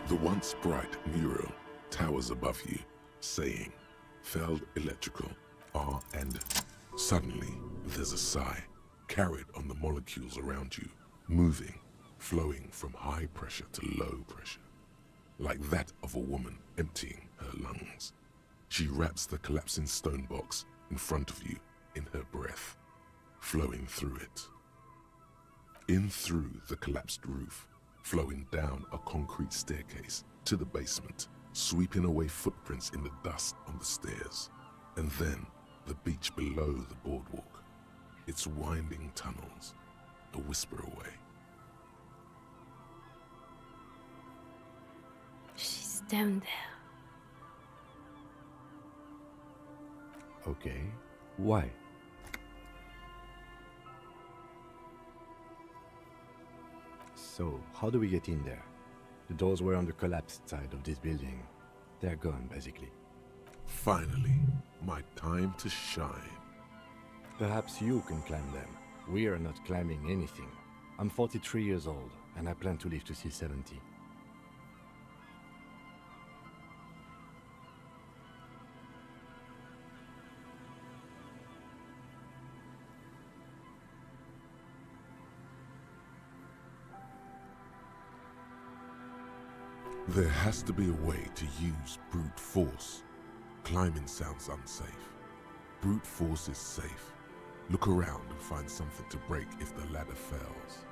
The once bright mural towers above you, saying, Feld Electrical, R and suddenly there's a sigh, carried on the molecules around you, moving, flowing from high pressure to low pressure, like that of a woman emptying her lungs. She wraps the collapsing stone box in front of you in her breath, flowing through it. In through the collapsed roof, flowing down a concrete staircase to the basement, sweeping away footprints in the dust on the stairs, and then the beach below the boardwalk, its winding tunnels, a whisper away. She's down there. Okay, why? So, how do we get in there? The doors were on the collapsed side of this building. They're gone, basically. Finally, my time to shine. Perhaps you can climb them. We are not climbing anything. I'm 43 years old, and I plan to live to see 70. There has to be a way to use brute force. Climbing sounds unsafe. Brute force is safe. Look around and find something to break if the ladder fails.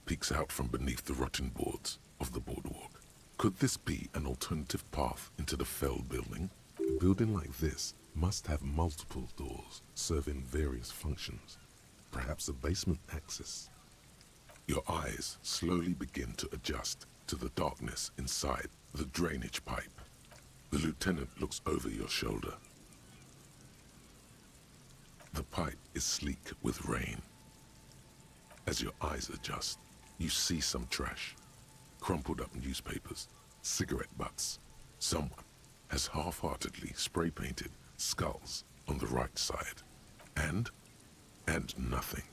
peeks out from beneath the rotten boards of the boardwalk. Could this be an alternative path into the felled building? A building like this must have multiple doors serving various functions. Perhaps a basement access. Your eyes slowly begin to adjust to the darkness inside the drainage pipe. The lieutenant looks over your shoulder. The pipe is sleek with rain. As your eyes adjust, you see some trash. Crumpled up newspapers, cigarette butts. Someone has half-heartedly spray-painted skulls on the right side. And nothing.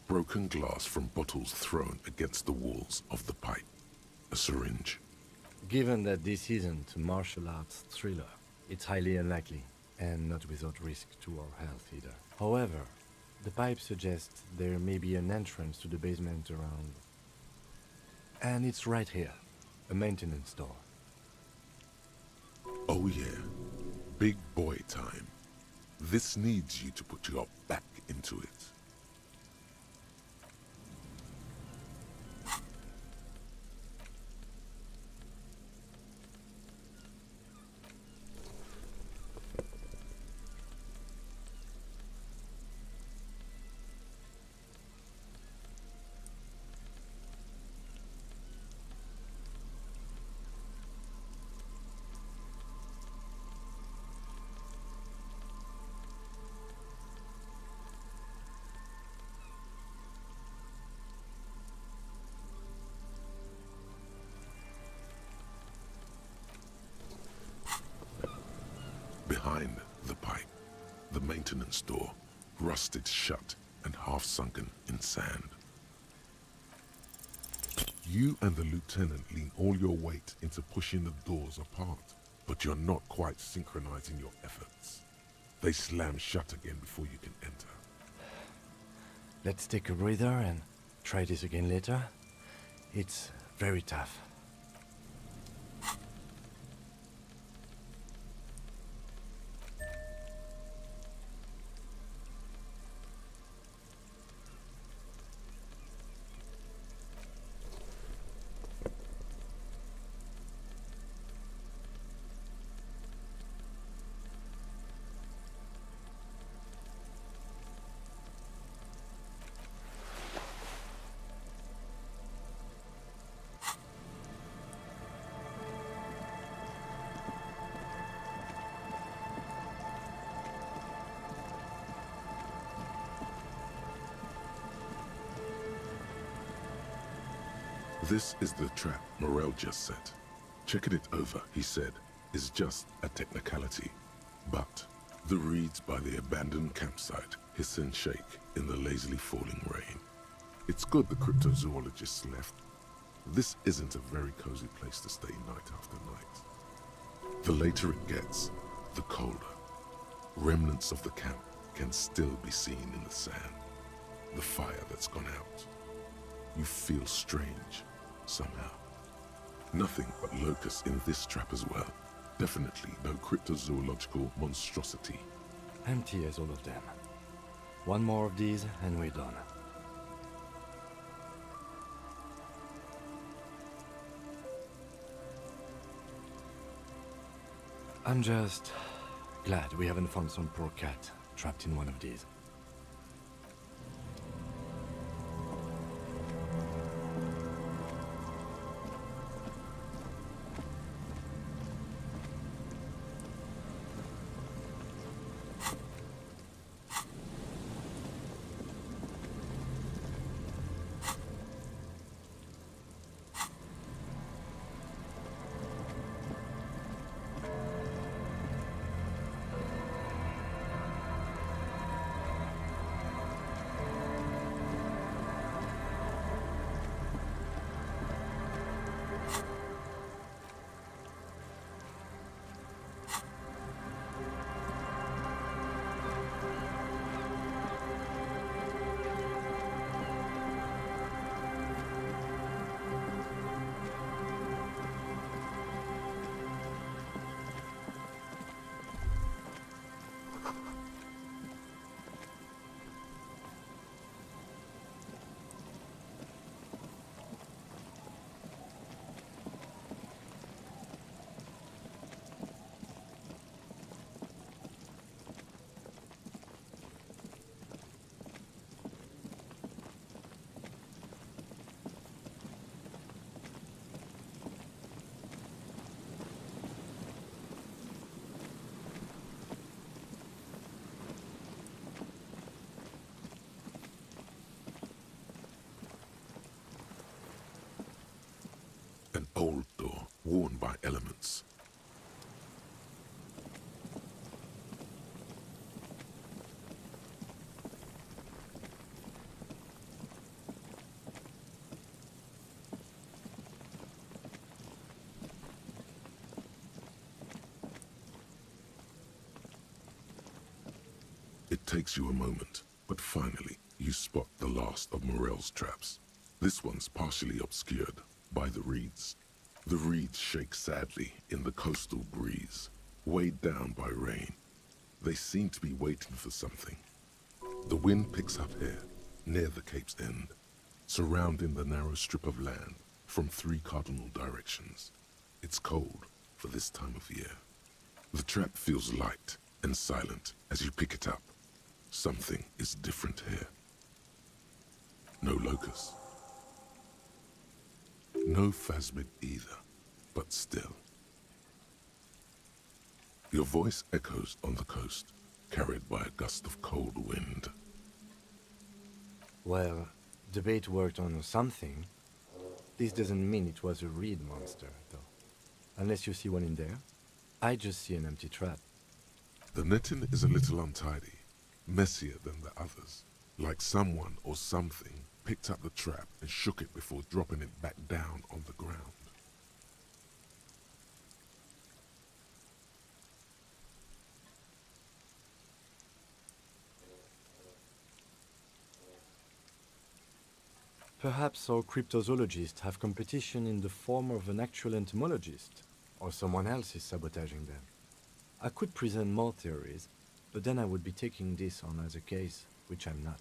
Broken glass from bottles thrown against the walls of the pipe. A syringe. Given that this isn't a martial arts thriller, it's highly unlikely, and not without risk to our health either. However, the pipe suggests there may be an entrance to the basement around. And it's right here, a maintenance door. Oh yeah, big boy time. This needs you to put your back into it. Behind the pipe, the maintenance door, rusted shut and half-sunken in sand. You and the lieutenant lean all your weight into pushing the doors apart, but you're not quite synchronizing your efforts. They slam shut again before you can enter. Let's take a breather and try this again later. It's very tough. This is the trap Morel just set. Checking it over, he said, is just a technicality. But the reeds by the abandoned campsite hiss and shake in the lazily falling rain. It's good the cryptozoologists left. This isn't a very cozy place to stay night after night. The later it gets, the colder. Remnants of the camp can still be seen in the sand. The fire that's gone out. You feel strange, somehow. Nothing but locusts in this trap as well. Definitely no cryptozoological monstrosity. Empty as all of them. One more of these and we're done. I'm just glad we haven't found some poor cat trapped in one of these. torn by elements. It takes you a moment, but finally you spot the last of Morel's traps. This one's partially obscured by the reeds. The reeds shake sadly in the coastal breeze, weighed down by rain. They seem to be waiting for something. The wind picks up here, near the cape's end, surrounding the narrow strip of land from 3 cardinal directions. It's cold for this time of year. The trap feels light and silent as you pick it up. Something is different here. No locust. No phasmid either, but still. Your voice echoes on the coast, carried by a gust of cold wind. Well, the bait worked on something. This doesn't mean it was a reed monster, though. Unless you see one in there. I just see an empty trap. The netting is a little untidy, messier than the others, like someone or something picked up the trap and shook it before dropping it back down on the ground. Perhaps our cryptozoologists have competition in the form of an actual entomologist, or someone else is sabotaging them. I could present more theories, but then I would be taking this on as a case, which I'm not.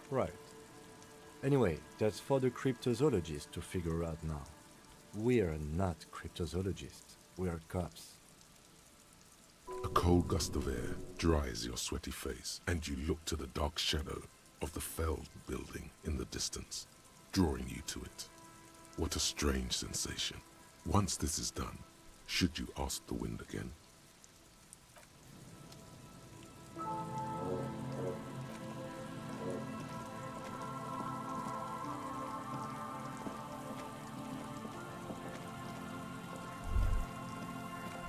Right. Anyway, that's for the cryptozoologists to figure out now. We're not cryptozoologists. We're cops. A cold gust of air dries your sweaty face, and you look to the dark shadow of the felled building in the distance, drawing you to it. What a strange sensation. Once this is done, should you ask the wind again?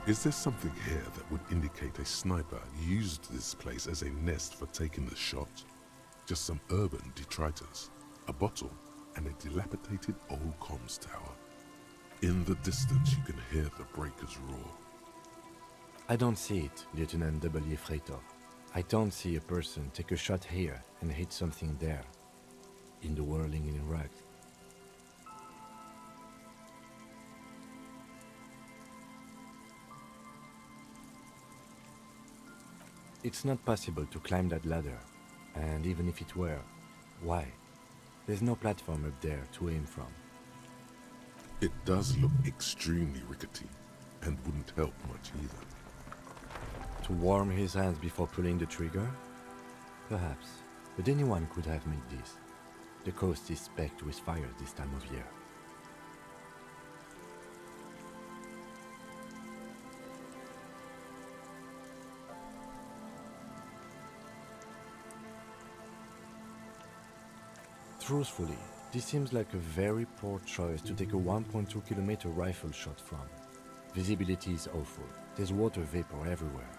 Is there something here that would indicate a sniper used this place as a nest for taking the shot? Just some urban detritus, a bottle, and a dilapidated old comms tower. In the distance you can hear the breakers roar. I don't see it, Lieutenant W. Freitor. I don't see a person take a shot here and hit something there, in the whirling in rags. It's not possible to climb that ladder, and even if it were, why? There's no platform up there to aim from. It does look extremely rickety, and wouldn't help much either. To warm his hands before pulling the trigger? Perhaps, but anyone could have made this. The coast is specked with fire this time of year. Truthfully, this seems like a very poor choice to take a 1.2 kilometer rifle shot from. Visibility is awful. There's water vapor everywhere.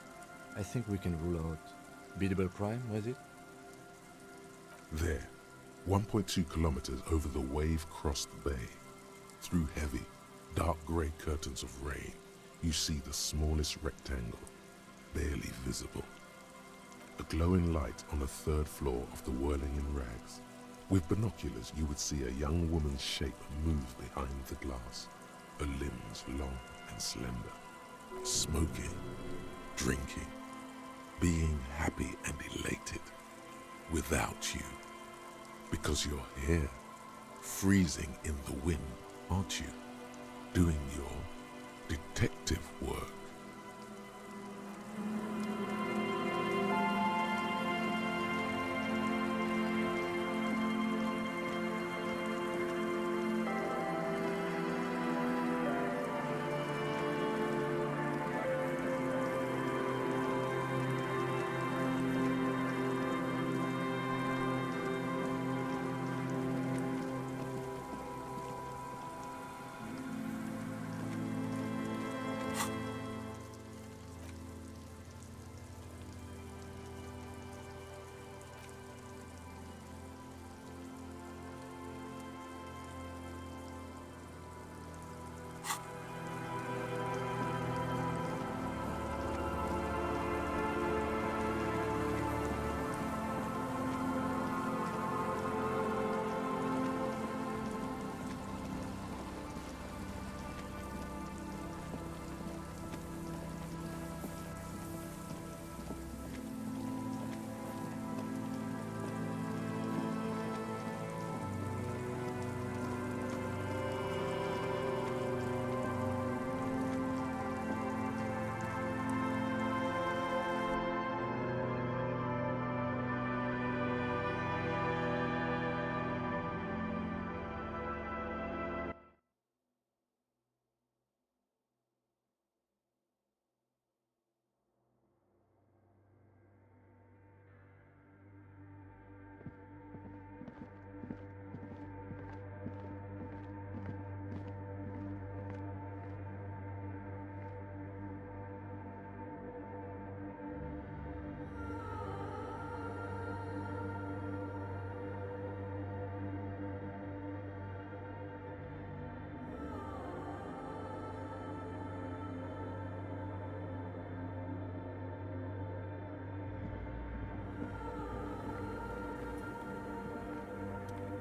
I think we can rule out biddable prime, was it? There, 1.2 kilometers over the wave-crossed bay, through heavy, dark grey curtains of rain, you see the smallest rectangle, barely visible. A glowing light on the 3rd floor of the whirling in rags. With binoculars, you would see a young woman's shape move behind the glass, her limbs long and slender, smoking, drinking, being happy and elated, without you. Because you're here, freezing in the wind, aren't you? Doing your detective work.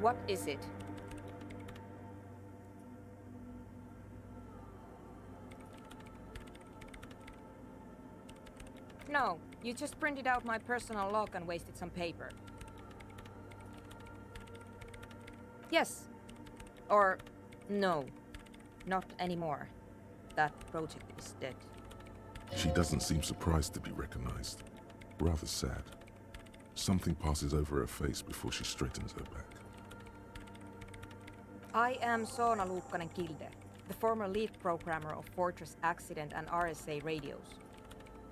What is it? No, you just printed out my personal log and wasted some paper. Yes. Or no. Not anymore. That project is dead. She doesn't seem surprised to be recognized. Rather sad. Something passes over her face before she straightens her back. I am Soona Luukkanen-Kilde, the former lead programmer of Fortress Accident and RSA radios.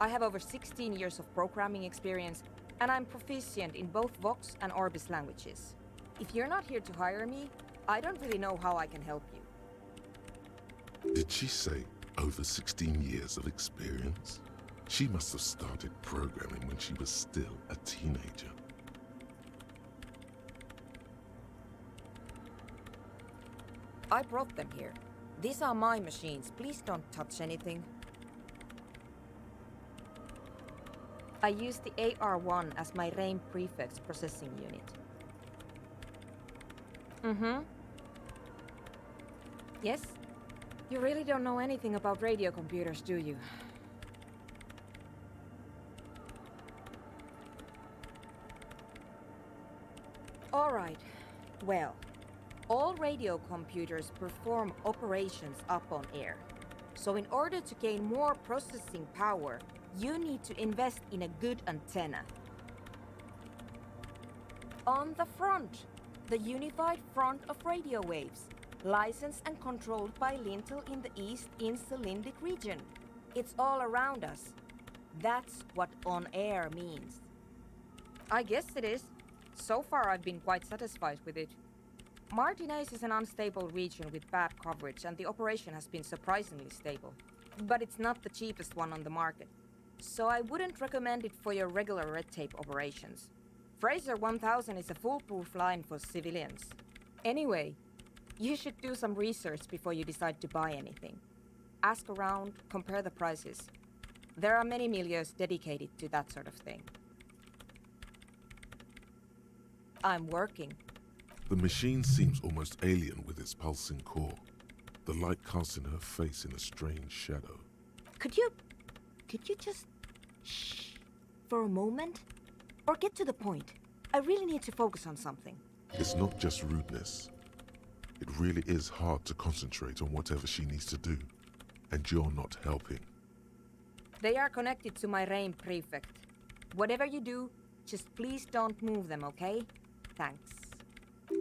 I have over 16 years of programming experience, and I'm proficient in both Vox and Orbis languages. If you're not here to hire me, I don't really know how I can help you. Did she say over 16 years of experience? She must have started programming when she was still a teenager. I brought them here. These are my machines. Please don't touch anything. I use the AR-1 as my RAIN prefix processing unit. Mm-hmm. Yes? You really don't know anything about radio computers, do you? All right. Well, all radio computers perform operations up on air. So in order to gain more processing power, you need to invest in a good antenna. On the front, the unified front of radio waves, licensed and controlled by Lintel in the East Insulindic region. It's all around us. That's what on air means. I guess it is. So far I've been quite satisfied with it. Martinez is an unstable region with bad coverage, and the operation has been surprisingly stable. But it's not the cheapest one on the market, so I wouldn't recommend it for your regular red tape operations. Fraser 1000 is a foolproof line for civilians. Anyway, you should do some research before you decide to buy anything. Ask around, compare the prices. There are many milieus dedicated to that sort of thing. I'm working. The machine seems almost alien with its pulsing core, the light casting her face in a strange shadow. Could you just shh for a moment? Or get to the point. I really need to focus on something. It's not just rudeness. It really is hard to concentrate on whatever she needs to do, and you're not helping. They are connected to my RAIN prefect. Whatever you do, just please don't move them, okay? Thanks.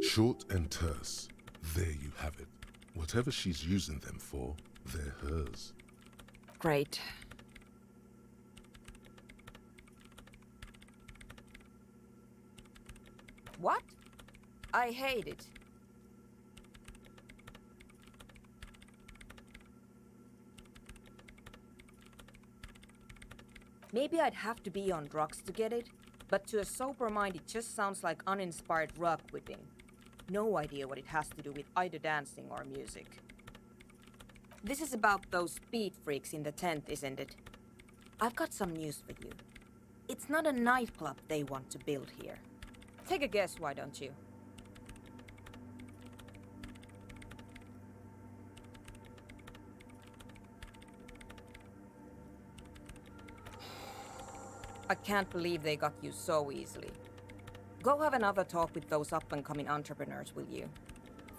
Short and terse. There you have it. Whatever she's using them for, they're hers. Great. What? I hate it. Maybe I'd have to be on drugs to get it, but to a sober mind it just sounds like uninspired rug whipping. No idea what it has to do with either dancing or music. This is about those speed freaks in the tent, isn't it? I've got some news for you. It's not a nightclub they want to build here. Take a guess, why don't you? I can't believe they got you so easily. Go have another talk with those up-and-coming entrepreneurs, will you?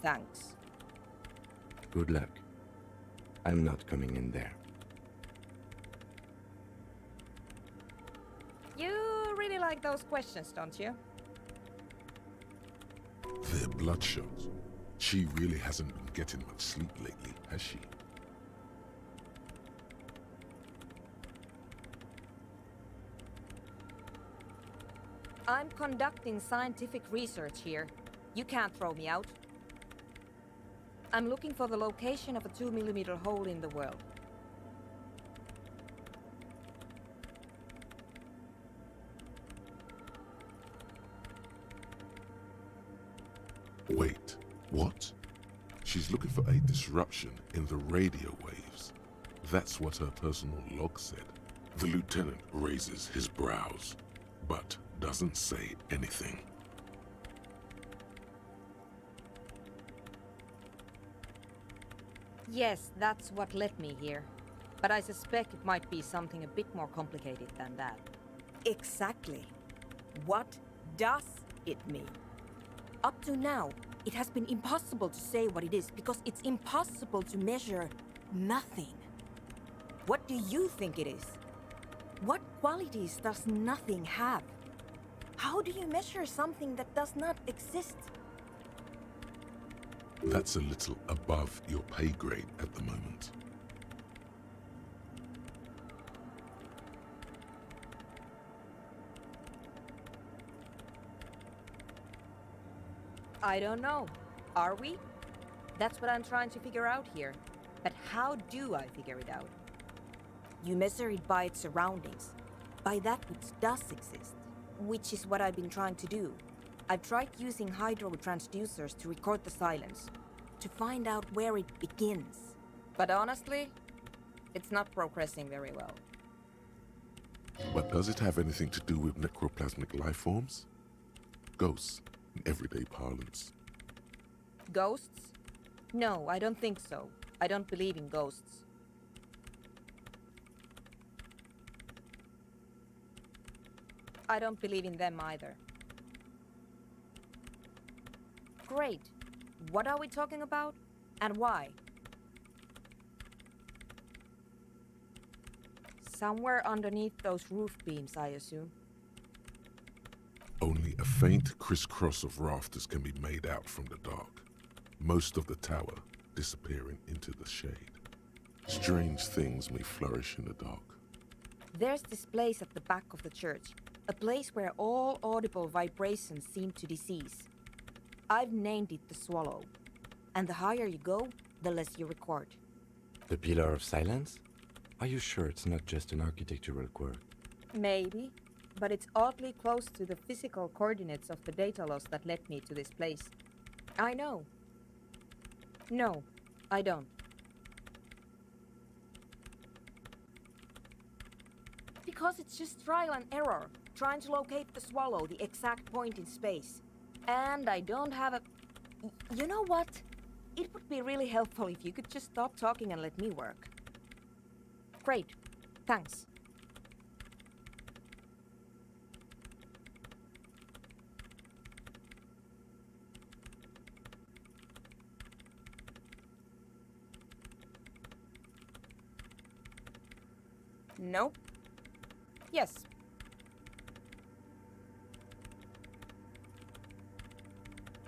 Thanks. Good luck. I'm not coming in there. You really like those questions, don't you? They're bloodshot. She really hasn't been getting much sleep lately, has she? I'm conducting scientific research here. You can't throw me out. I'm looking for the location of a 2mm hole in the world. Wait, what? She's looking for a disruption in the radio waves. That's what her personal log said. The lieutenant raises his brows, but doesn't say anything. Yes, that's what led me here. But I suspect it might be something a bit more complicated than that. Exactly. What does it mean? Up to now, it has been impossible to say what it is because it's impossible to measure nothing. What do you think it is? What qualities does nothing have? How do you measure something that does not exist? That's a little above your pay grade at the moment. I don't know. Are we? That's what I'm trying to figure out here. But how do I figure it out? You measure it by its surroundings, by that which does exist, which is what I've been trying to do. I've tried using hydro transducers to record the silence, to find out where it begins. But honestly, it's not progressing very well. But does it have anything to do with necroplasmic life forms? Ghosts, in everyday parlance. Ghosts? No, I don't think so. I don't believe in ghosts. I don't believe in them either. Great. What are we talking about? And why? Somewhere underneath those roof beams, I assume. Only a faint crisscross of rafters can be made out from the dark, most of the tower disappearing into the shade. Strange things may flourish in the dark. There's this place at the back of the church, a place where all audible vibrations seem to decease. I've named it the Swallow, and the higher you go, the less you record. The Pillar of Silence? Are you sure it's not just an architectural quirk? Maybe, but it's oddly close to the physical coordinates of the data loss that led me to this place. I know. No, I don't. Because it's just trial and error, trying to locate the Swallow, the exact point in space. And I don't have a... You know what? It would be really helpful if you could just stop talking and let me work. Great. Thanks. Nope. Yes.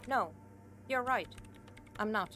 No, you're right. I'm not.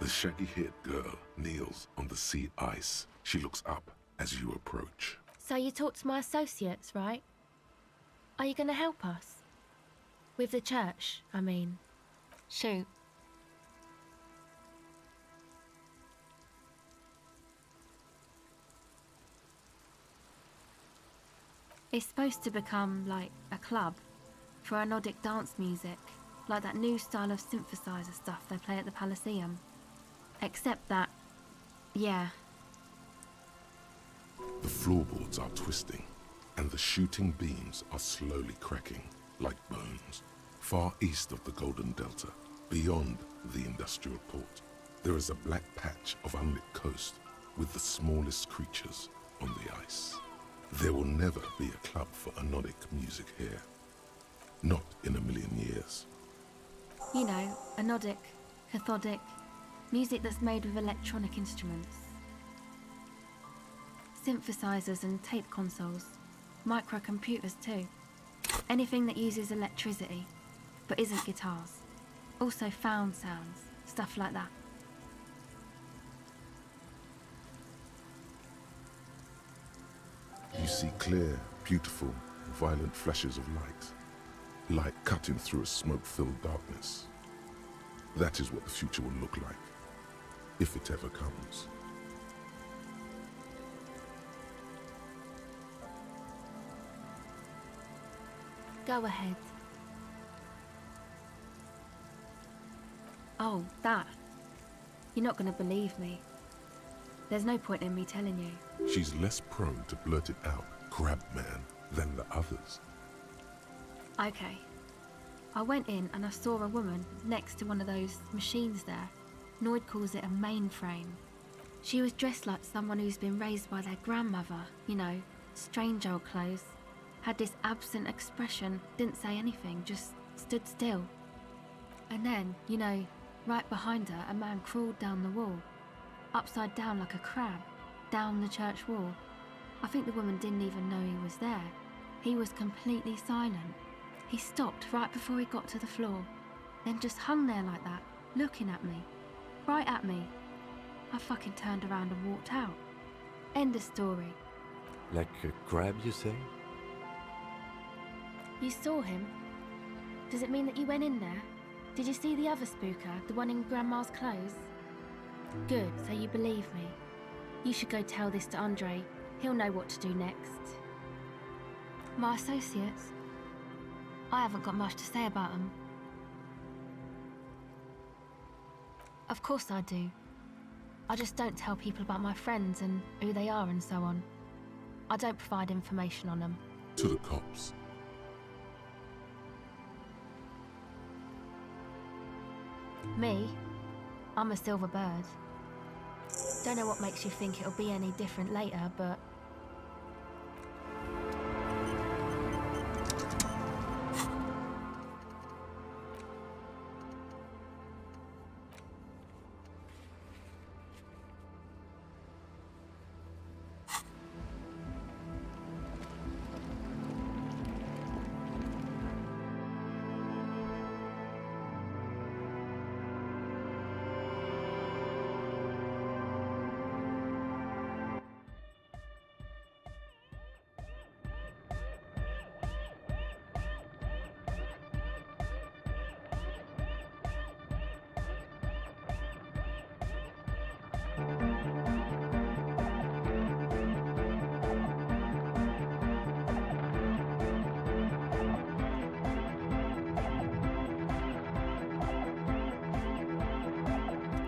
The shaggy-haired girl kneels on the sea ice. She looks up as you approach. So you talked to my associates, right? Are you going to help us? With the church, I mean. Shoot. It's supposed to become, like, a club for anodic dance music, like that new style of synthesizer stuff they play at the Palaceum. Except that, yeah. The floorboards are twisting, and the shooting beams are slowly cracking, like bones. Far east of the Golden Delta, beyond the industrial port, there is a black patch of unlit coast with the smallest creatures on the ice. There will never be a club for anodic music here. Not in a million years. You know, anodic, cathodic, music that's made with electronic instruments. Synthesizers and tape consoles. Microcomputers too. Anything that uses electricity, but isn't guitars. Also found sounds, stuff like that. You see clear, beautiful, violent flashes of light. Light cutting through a smoke-filled darkness. That is what the future will look like, if it ever comes. Go ahead. Oh, that. You're not going to believe me. There's no point in me telling you. She's less prone to blurt it out, crab man, than the others. Okay. I went in and I saw a woman next to one of those machines there. Noid calls it a mainframe. She was dressed like someone who's been raised by their grandmother, you know, strange old clothes. Had this absent expression, didn't say anything, just stood still. And then, you know, right behind her, a man crawled down the wall, upside down like a crab, down the church wall. I think the woman didn't even know he was there. He was completely silent. He stopped right before he got to the floor, then just hung there like that, looking at me, right at me. I fucking turned around and walked out. End of story. Like a crab, you say? You saw him? Does it mean that you went in there? Did you see the other spooker, the one in Grandma's clothes? Good, so you believe me. You should go tell this to Andre. He'll know what to do next. My associates? I haven't got much to say about them. Of course I do. I just don't tell people about my friends and who they are and so on. I don't provide information on them. To the cops. Me? I'm a silver bird. Don't know what makes you think it'll be any different later, but...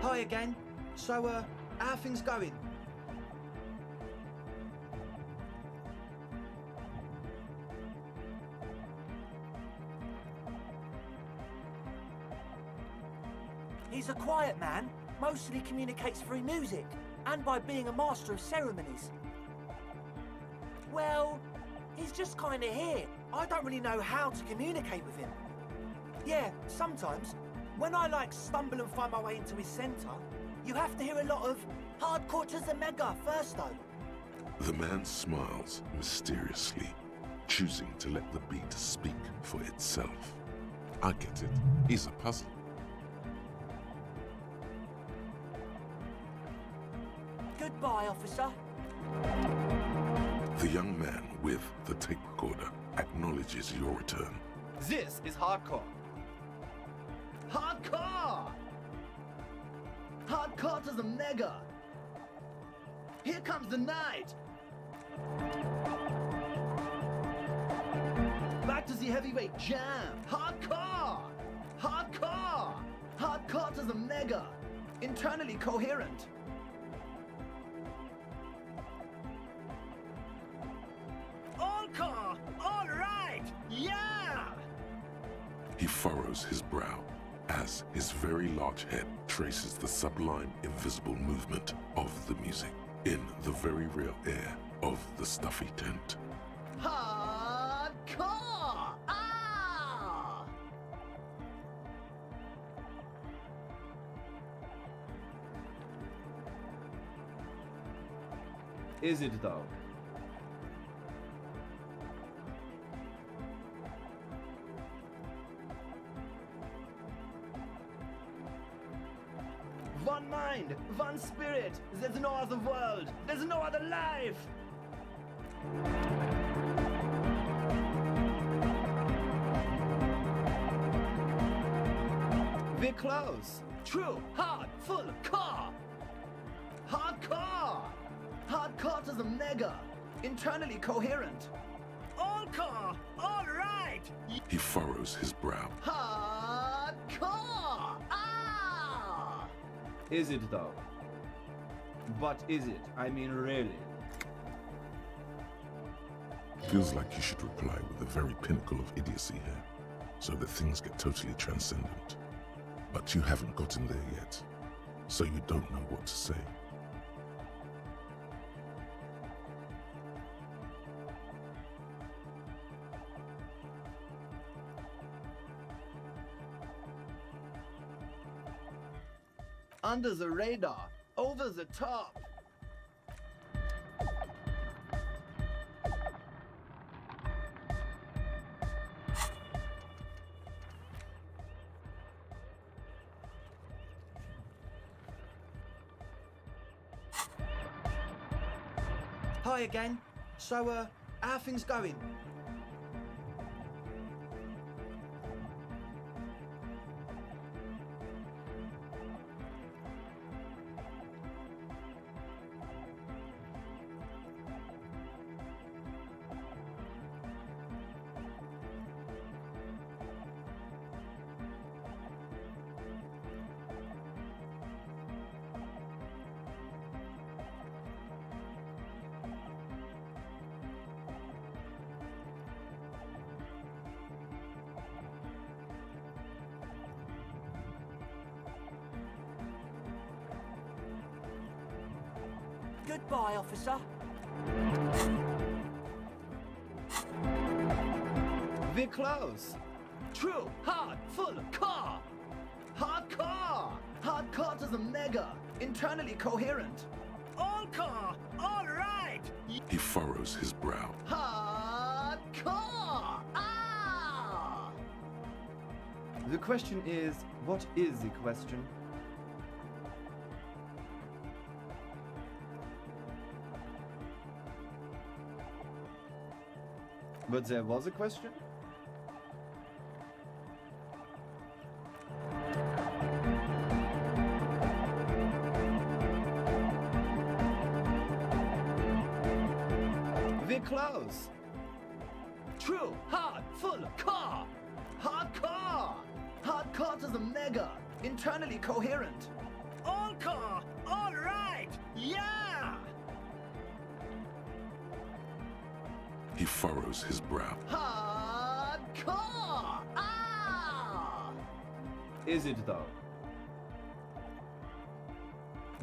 Hi again. So, how are things going? He's a quiet man, mostly communicates through music, and by being a master of ceremonies. Well, he's just kinda here. I don't really know how to communicate with him. Yeah, sometimes, when I stumble and find my way into his centre, you have to hear a lot of hardcore to the mega first though. The man smiles mysteriously, choosing to let the beat speak for itself. I get it. He's a puzzle. Goodbye, officer. The young man with the tape recorder acknowledges your return. This is hardcore. Hardcore! Hardcore to the mega. Here comes the night. Back to the heavyweight jam. Hardcore! Hardcore! Hardcore to the mega. Internally coherent. All car! All right! Yeah! He furrows his brow as his very large head traces the sublime, invisible movement of the music in the very real air of the stuffy tent. Hardcore! Ah! Is it though? One mind, one spirit. There's no other world. There's no other life. We're close. True, hard, full, core. Hardcore. Hardcore to the mega. Internally coherent. All core. All right. He furrows his brow. Hardcore. Ah! Is it though? But is it? I mean, really? Feels like you should reply with the very pinnacle of idiocy here, so that things get totally transcendent. But you haven't gotten there yet, so you don't know what to say. Under the radar, over the top. Hi again. So, how are things going? Goodbye, officer. We're close. True, hard, full, core. Hardcore. Hardcore to the mega. Internally coherent. All core. All right. He furrows his brow. Hardcore. Ah! The question is, what is the question? But there was a question? We're close. True, hard, full, core. Hardcore. Hardcore to the mega. Internally coherent. All core. All right. Yeah. He furrows his brow. Hardcore. Ah! Is it though?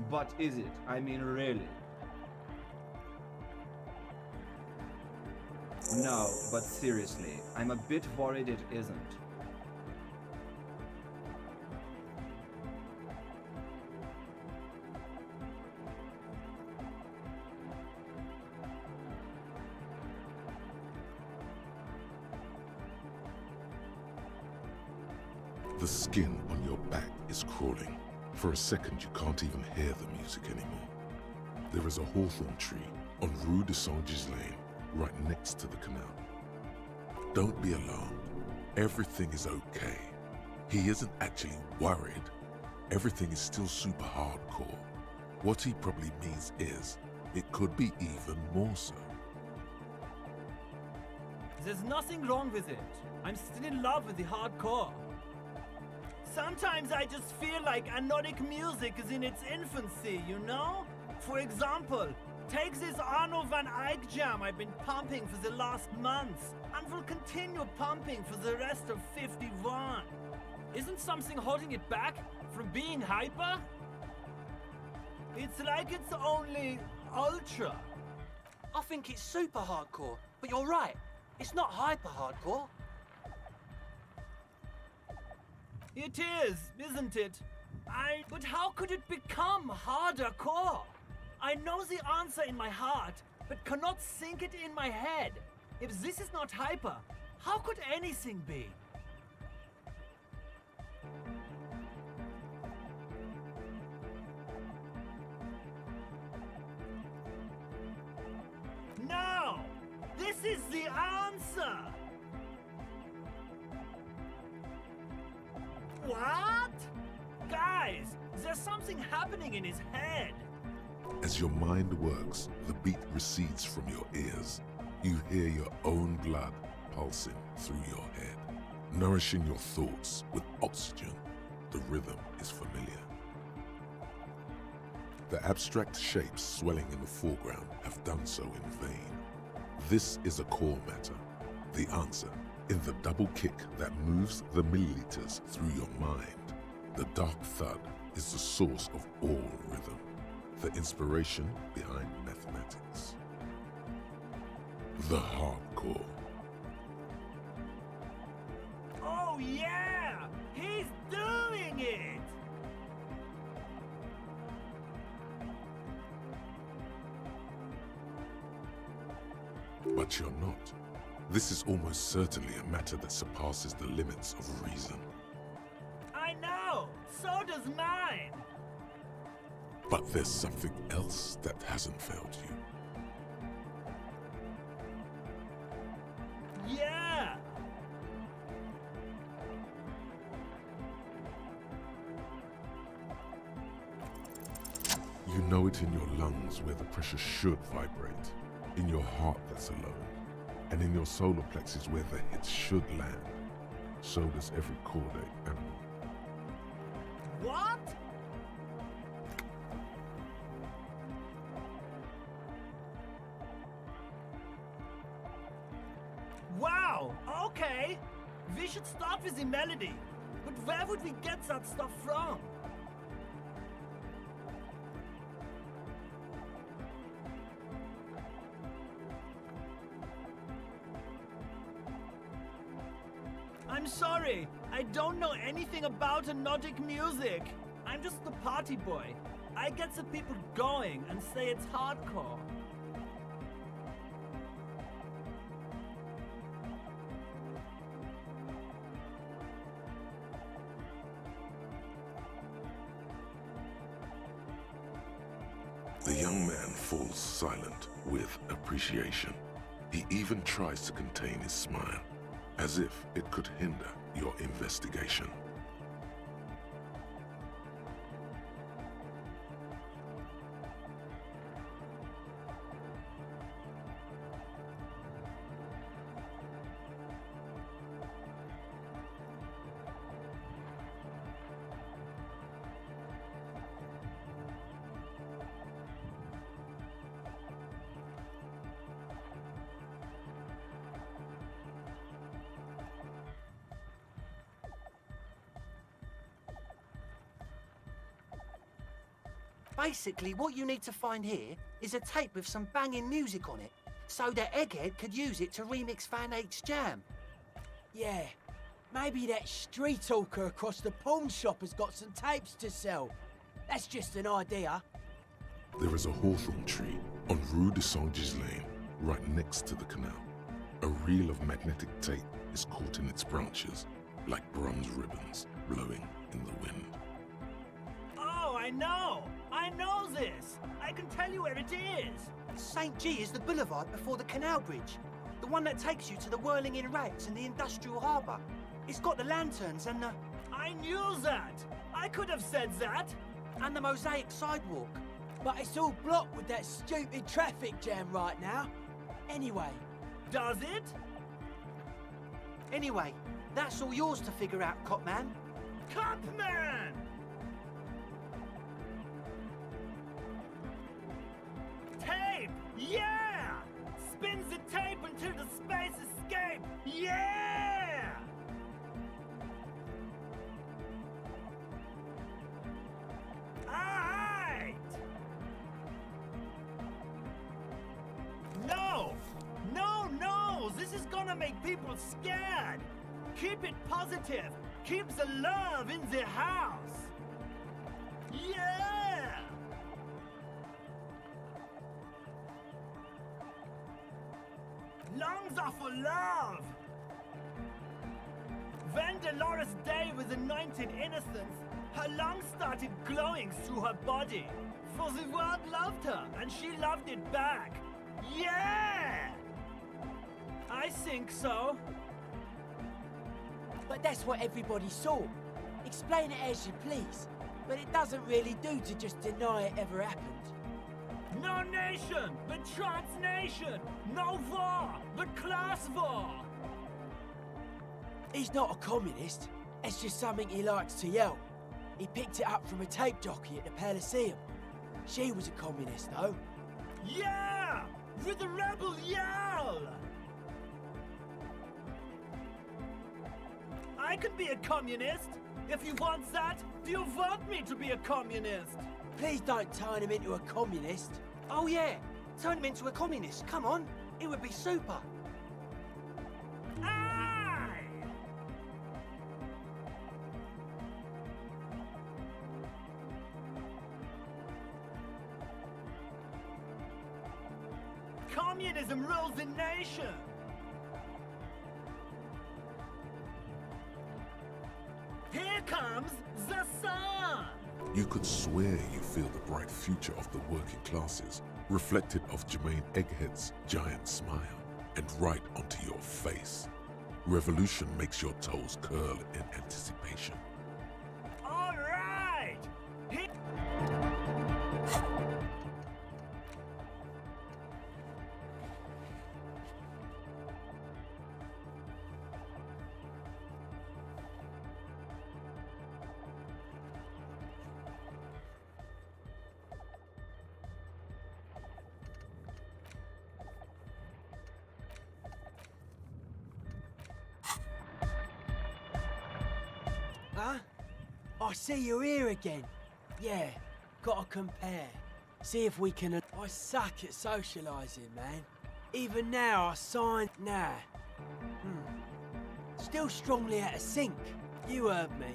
But is it? I mean, really? No, but seriously, I'm a bit worried it isn't. The skin on your back is crawling. For a second, you can't even hear the music anymore. There is a hawthorn tree on Rue de Saint-Gislain, right next to the canal. Don't be alarmed. Everything is okay. He isn't actually worried. Everything is still super hardcore. What he probably means is, it could be even more so. There's nothing wrong with it. I'm still in love with the hardcore. Sometimes I just feel like anodic music is in its infancy, you know? For example, take this Arno van Eyck jam I've been pumping for the last months, and will continue pumping for the rest of 51. Isn't something holding it back from being hyper? It's like it's only ultra. I think it's super hardcore, but you're right. It's not hyper hardcore. It is, isn't it? But how could it become harder core? I know the answer in my heart, but cannot think it in my head. If this is not hyper, how could anything be? No! This is the answer! What? Guys, there's something happening in his head. As your mind works, the beat recedes from your ears. You hear your own blood pulsing through your head, nourishing your thoughts with oxygen. The rhythm is familiar. The abstract shapes swelling in the foreground have done so in vain. This is a core matter. The answer in the double kick that moves the milliliters through your mind. The dark thud is the source of all rhythm, the inspiration behind mathematics. The hardcore. Oh yeah! He's doing it! But you're not. This is almost certainly a matter that surpasses the limits of reason. I know! So does mine! But there's something else that hasn't failed you. Yeah! You know it in your lungs where the pressure should vibrate, in your heart that's alone, and in your solar plexus where the hits should land. So does every chordate animal. What? Wow, okay. We should start with the melody. But where would we get that stuff from? I'm sorry, I don't know anything about anodic music. I'm just the party boy. I get the people going and say it's hardcore. The young man falls silent with appreciation. He even tries to contain his smile, as if it could hinder your investigation. Basically, what you need to find here is a tape with some banging music on it, so that Egghead could use it to remix Van Eyck's jam. Yeah, maybe that street hawker across the pawn shop has got some tapes to sell. That's just an idea. There is a hawthorn tree on Rue de Saint-Gislain, right next to the canal. A reel of magnetic tape is caught in its branches, like bronze ribbons blowing in the wind. Oh, I know! I know this! I I can tell you where it is. St. G is the boulevard before the canal bridge. The one that takes you to the whirling in rags and the industrial harbour. It's got the lanterns and the... I knew that. I could have said that. and the mosaic sidewalk. But it's all blocked with that stupid traffic jam right now. Anyway. Does it? Anyway, that's all yours to figure out, Copman. Copman! Tape! Yeah! Spins the tape until the space escape! Yeah! Alright! No! No, no! This is gonna make people scared! Keep it positive! Keep the love in the house! Yeah! Lungs are for love! When Dolores Day was anointed innocence, her lungs started glowing through her body. For the world loved her, and she loved it back. Yeah! I think so. But that's what everybody saw. Explain it as you please. But it doesn't really do to just deny it ever happened. No nation, but transnation. No war, but class war. He's not a communist. It's just something he likes to yell. He picked it up from a tape jockey at the Palaceum. She was a communist, though. Yeah! With the rebel yell! I can be a communist. If you want that, do you want me to be a communist? Please don't turn him into a communist. Oh yeah, turn him into a communist. Come on, it would be super. Aye! Communism rules the nation. Here comes the sun! You could swear you feel the bright future of the working classes, reflected of Jermaine Egghead's giant smile, and right onto your face. Revolution makes your toes curl in anticipation. All right! Huh? I see you're here again. Yeah, gotta compare. See if we can... I suck at socialising, man. Even now, I signed... Nah. Still strongly out of sync. You heard me.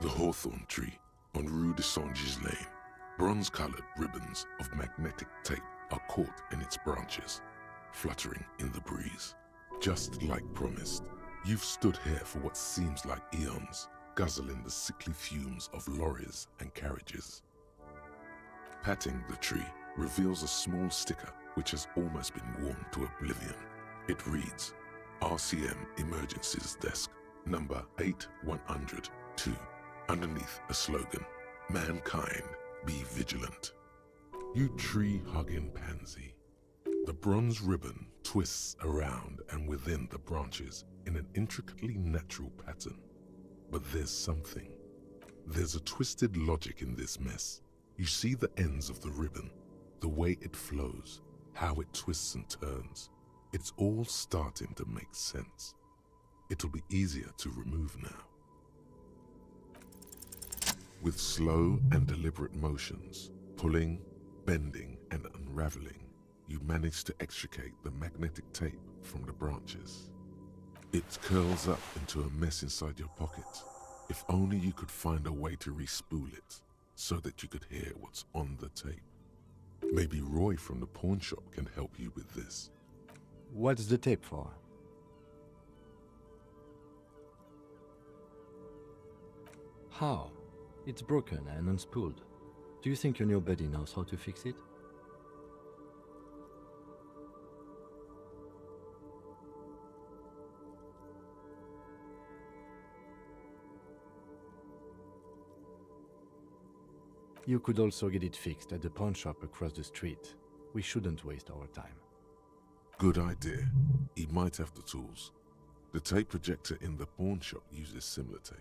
The hawthorn tree on Rue de Saint-Gislain. Bronze-colored ribbons of magnetic tape are caught in its branches, fluttering in the breeze. Just like promised, you've stood here for what seems like eons, guzzling the sickly fumes of lorries and carriages. Patting the tree reveals a small sticker which has almost been worn to oblivion. It reads, RCM Emergencies Desk, number 8102, underneath a slogan, Mankind, be vigilant. You tree-hugging pansy. The bronze ribbon twists around and within the branches in an intricately natural pattern. But there's something. There's a twisted logic in this mess. You see the ends of the ribbon, the way it flows, how it twists and turns. It's all starting to make sense. It'll be easier to remove now. With slow and deliberate motions, pulling, bending, and unraveling, you manage to extricate the magnetic tape from the branches. It curls up into a mess inside your pocket. If only you could find a way to re-spool it, so that you could hear what's on the tape. Maybe Roy from the pawn shop can help you with this. What's the tape for? How? It's broken and unspooled. Do you think your new buddy knows how to fix it? You could also get it fixed at the pawn shop across the street. We shouldn't waste our time. Good idea. He might have the tools. The tape projector in the pawn shop uses similar tape.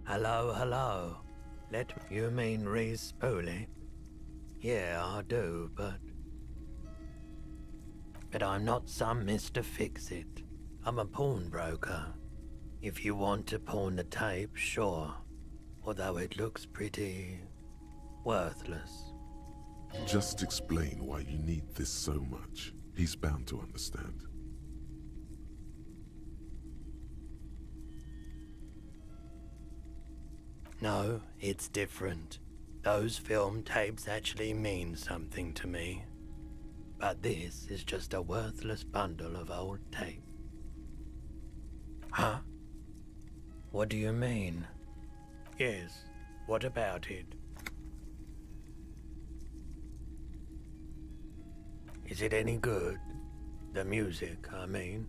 Hello, hello. You mean re-spool it? Yeah, I do, but I'm not some Mr. Fix-It. I'm a pawnbroker. If you want to pawn the tape, sure. Although it looks pretty worthless. Just explain why you need this so much. He's bound to understand. No, it's different. Those film tapes actually mean something to me. But this is just a worthless bundle of old tape. Huh? What do you mean? Yes, what about it? Is it any good? The music, I mean.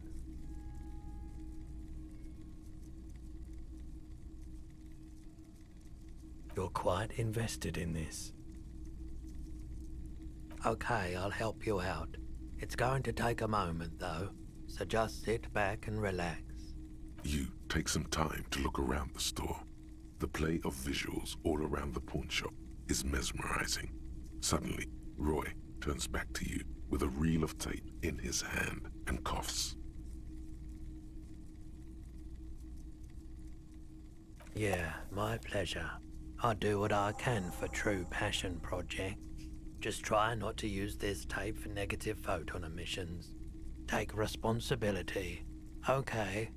You're quite invested in this. Okay, I'll help you out. It's going to take a moment, though, so just sit back and relax. You take some time to look around the store. The play of visuals all around the pawn shop is mesmerizing. Suddenly, Roy turns back to you with a reel of tape in his hand and coughs. Yeah, my pleasure. I'll do what I can for True Passion Project. Just try not to use this tape for negative photon emissions. Take responsibility, okay?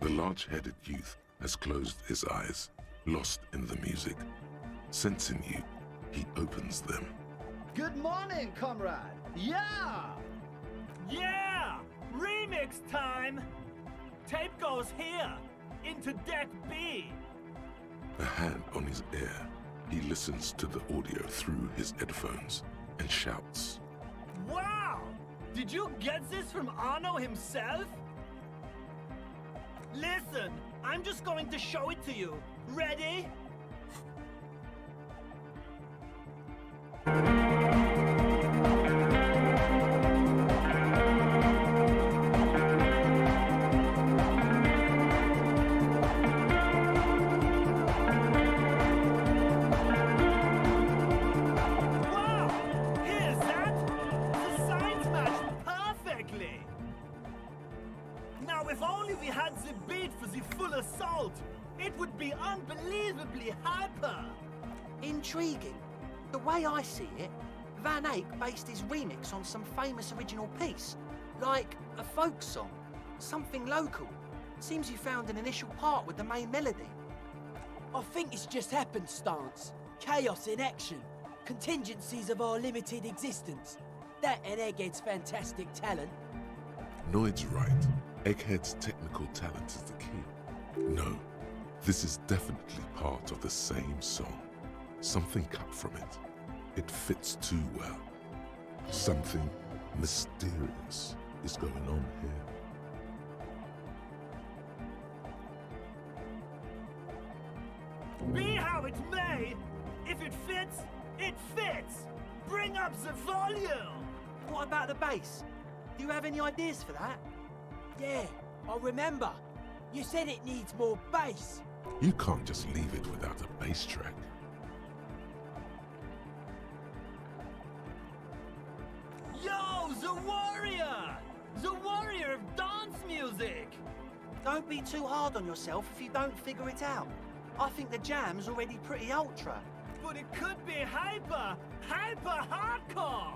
The large-headed youth has closed his eyes, lost in the music. Sensing you, he opens them. Good morning, comrade. Yeah! Yeah! Remix time! Tape goes here, into deck B. A hand on his ear, he listens to the audio through his headphones and shouts. Wow! Did you get this from Arno himself? Listen, I'm just going to show it to you. Ready? If only we had the beat for the full assault, it would be unbelievably hyper. Intriguing. The way I see it, Van Eyck based his remix on some famous original piece, like a folk song, something local. Seems you found an initial part with the main melody. I think it's just happenstance, chaos in action, contingencies of our limited existence. That and Egghead's fantastic talent. Noid's right. Egghead's technical talent is the key. No, this is definitely part of the same song. Something cut from it. It fits too well. Something mysterious is going on here. Be how it may, if it fits, it fits. Bring up the volume. What about the bass? Do you have any ideas for that? Yeah, I remember. You said it needs more bass. You can't just leave it without a bass track. Yo, the warrior! The warrior of dance music! Don't be too hard on yourself if you don't figure it out. I think the jam's already pretty ultra. But it could be hyper hardcore!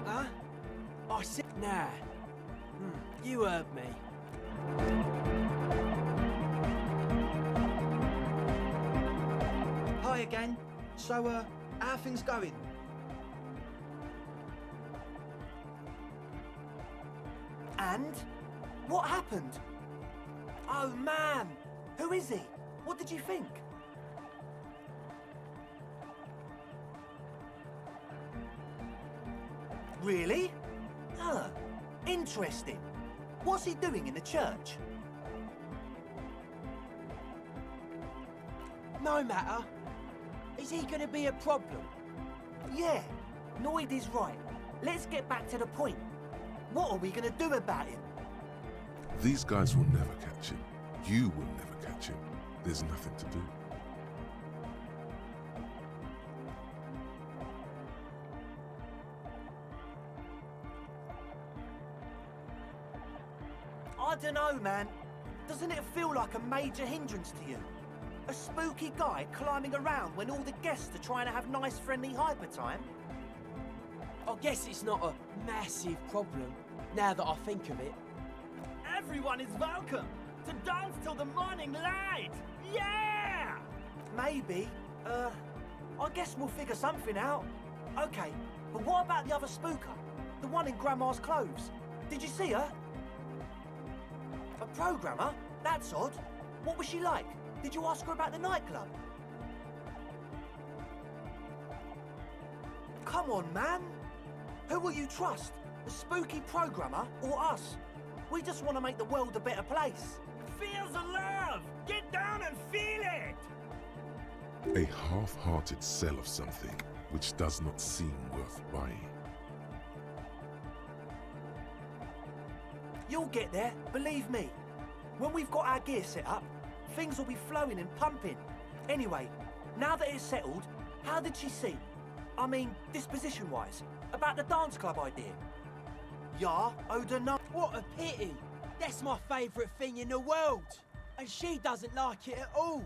Huh? I said nah. You heard me. Hi again. So, how are things going? And? What happened? Oh man! Who is he? What did you think? Really? Huh. Interesting. What's he doing in the church? No matter. Is he gonna be a problem? Yeah, Noid is right. Let's get back to the point. What are we gonna do about him? These guys will never catch him. You will never catch him. There's nothing to do. I don't know, man. Doesn't it feel like a major hindrance to you? A spooky guy climbing around when all the guests are trying to have nice, friendly hyper time? I guess it's not a massive problem, now that I think of it. Everyone is welcome to dance till the morning light. Yeah! Maybe. I guess we'll figure something out. Okay, but what about the other spooker? The one in Grandma's clothes? Did you see her? A programmer? That's odd. What was she like? Did you ask her about the nightclub? Come on, man. Who will you trust? The spooky programmer or us? We just want to make the world a better place. Feel the love! Get down and feel it! A half-hearted sell of something which does not seem worth buying. You'll get there, believe me. When we've got our gear set up, things will be flowing and pumping. Anyway, now that it's settled, how did she seem? I mean, disposition-wise, about the dance club idea. Ja, oder no? What a pity! That's my favourite thing in the world! And she doesn't like it at all!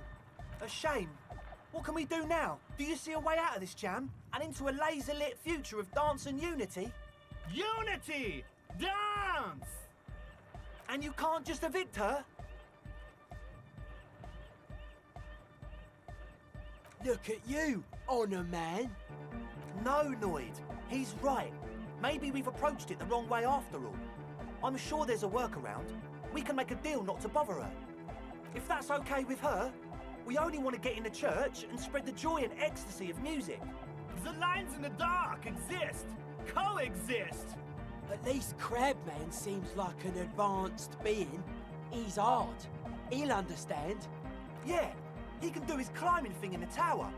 A shame. What can we do now? Do you see a way out of this jam? And into a laser-lit future of dance and unity? Unity! Dance! And you can't just evict her? Look at you, Honour Man! No, Noid. He's right. Maybe we've approached it the wrong way after all. I'm sure there's a workaround. We can make a deal not to bother her. If that's okay with her, we only want to get in the church and spread the joy and ecstasy of music. The lines in the dark exist. Coexist. At least Crabman seems like an advanced being. He's hard. He'll understand. Yeah, he can do his climbing thing in the tower.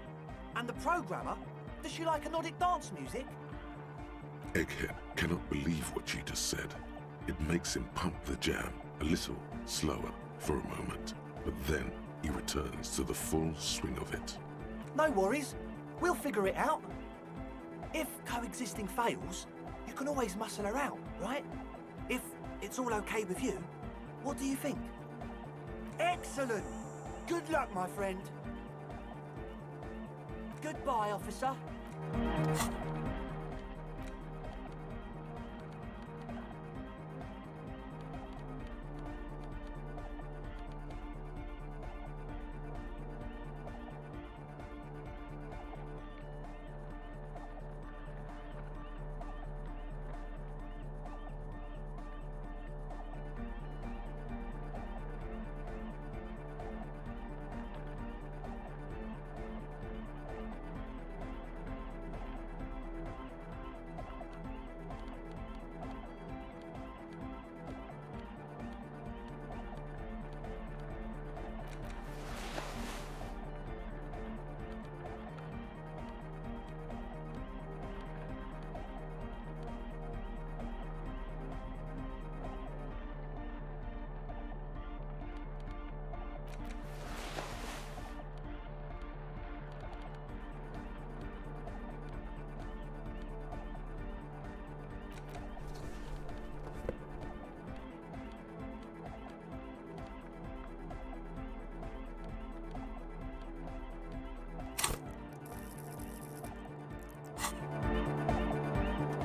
And the programmer, does she like anodic dance music? Egghead cannot believe what she just said. It makes him pump the jam a little slower for a moment, but then he returns to the full swing of it. No worries. We'll figure it out. If coexisting fails, you can always muscle her out, right? If it's all okay with you, what do you think? Excellent! Good luck, my friend. Goodbye, officer.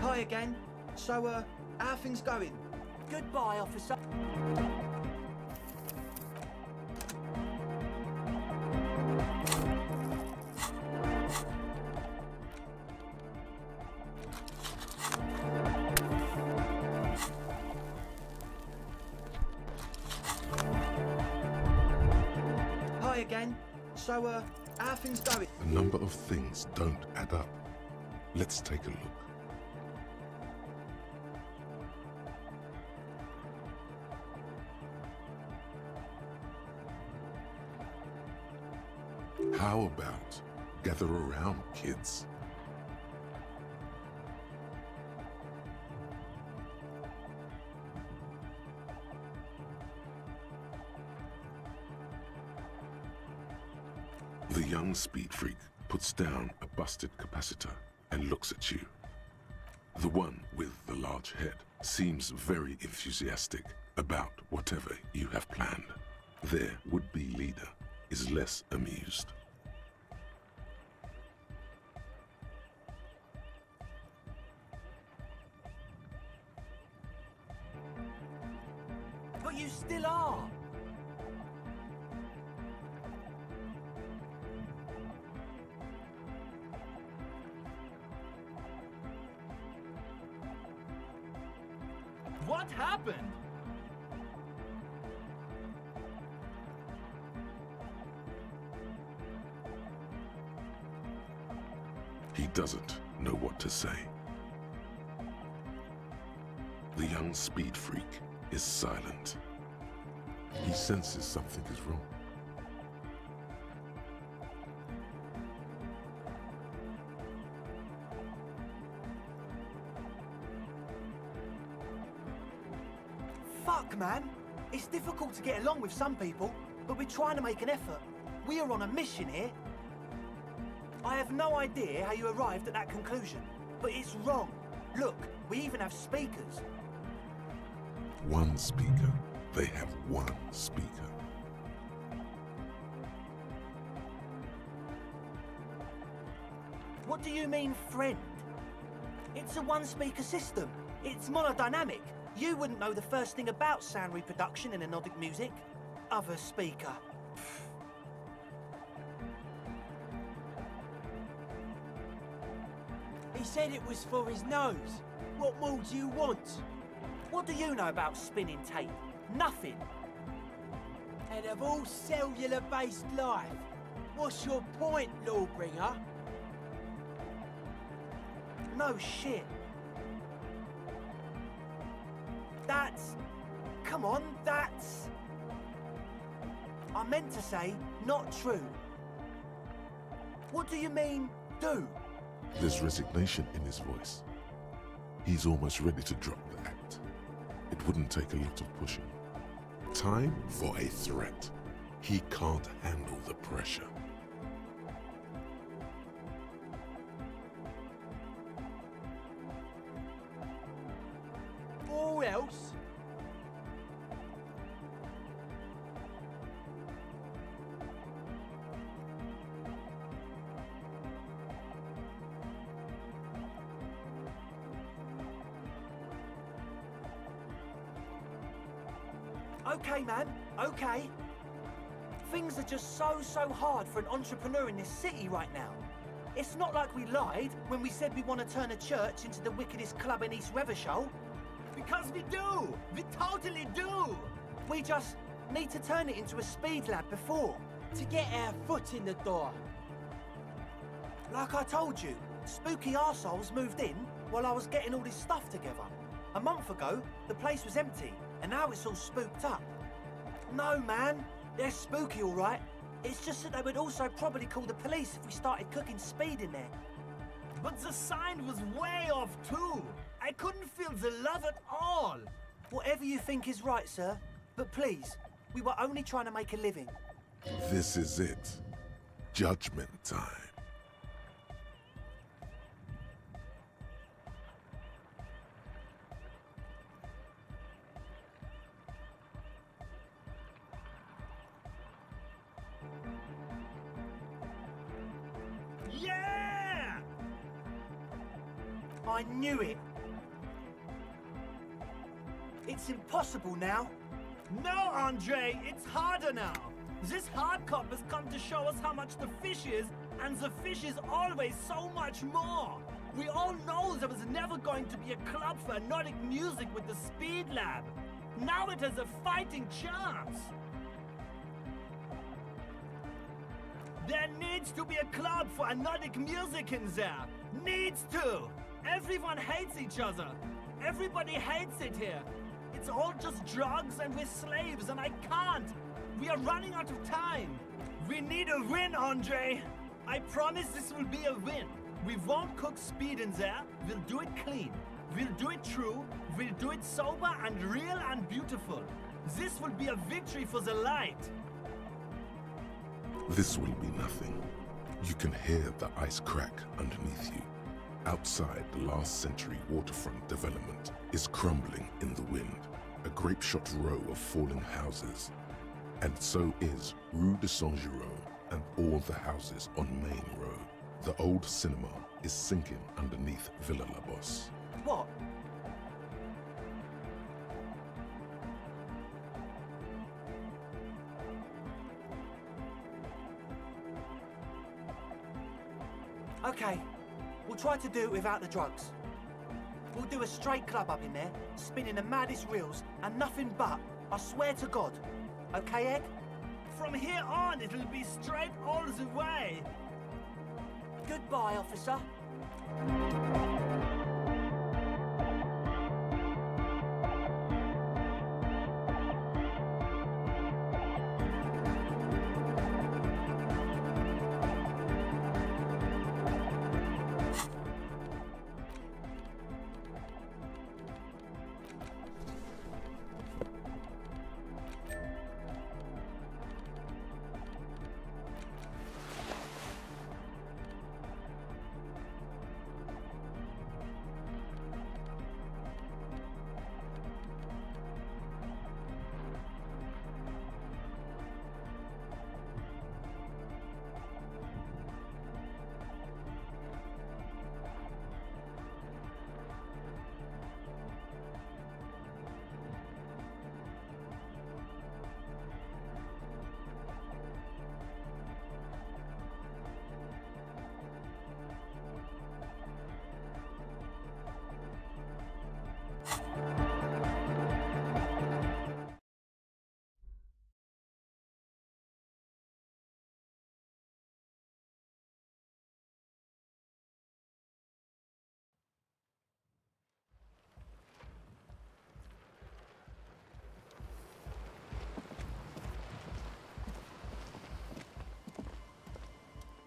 Hi again. So, how are things going? Goodbye, officer. Hi again. So, how are things going? A number of things don't add up. Let's take a look. How about gather around, kids? The young speed freak puts down a busted capacitor and looks at you. The one with the large head seems very enthusiastic about whatever you have planned. Their would-be leader is less amused. But you still are. What happened? He doesn't know what to say. The young speed freak is silent. He senses something is wrong. Fuck, man. It's difficult to get along with some people, but we're trying to make an effort. We are on a mission here. I have no idea how you arrived at that conclusion, but it's wrong. Look, we even have speakers. One speaker. They have one speaker. What do you mean, friend? It's a one-speaker system. It's monodynamic. You wouldn't know the first thing about sound reproduction in anodic music. Other speaker. He said it was for his nose. What more do you want? What do you know about spinning tape? Nothing. And of all cellular-based life, what's your point, Lawbringer? No shit. That's... Come on, that's... I meant to say, not true. What do you mean, do? There's resignation in his voice. He's almost ready to drop the act. It wouldn't take a lot of pushing. Time for a threat. He can't handle the pressure. Or else? Okay, man, okay. Things are just so hard for an entrepreneur in this city right now. It's not like we lied when we said we want to turn a church into the wickedest club in East Revershoal. Because we do! We totally do! We just need to turn it into a speed lab before. To get our foot in the door. Like I told you, spooky arseholes moved in while I was getting all this stuff together. A month ago, the place was empty, and now it's all spooked up. No, man, they're spooky all right. It's just that they would also probably call the police if we started cooking speed in there. But the sign was way off too. I couldn't feel the love at all. Whatever you think is right, sir. But please, we were only trying to make a living. This is it. Judgment time. Yeah! I knew it. It's impossible now. No, Andre, it's harder now. This hard cop has come to show us how much the fish is, and the fish is always so much more. We all know there was never going to be a club for anodic music with the Speed Lab. Now it has a fighting chance. There needs to be a club for anodic music in there. Needs to. Everyone hates each other. Everybody hates it here. It's all just drugs and we're slaves and I can't. We are running out of time. We need a win, Andre! I promise this will be a win. We won't cook speed in there. We'll do it clean. We'll do it true. We'll do it sober and real and beautiful. This will be a victory for the light. This will be nothing. You can hear the ice crack underneath you. Outside, the last century waterfront development is crumbling in the wind. A grape-shot row of falling houses. And so is Rue de Saint-Giraud and all the houses on Main Row. The old cinema is sinking underneath Villa La Bosse. What? Okay, we'll try to do it without the drugs. We'll do a straight club up in there, spinning the maddest reels and nothing but, I swear to God. Okay, Ed? From here on, it'll be straight all the way. Goodbye, officer.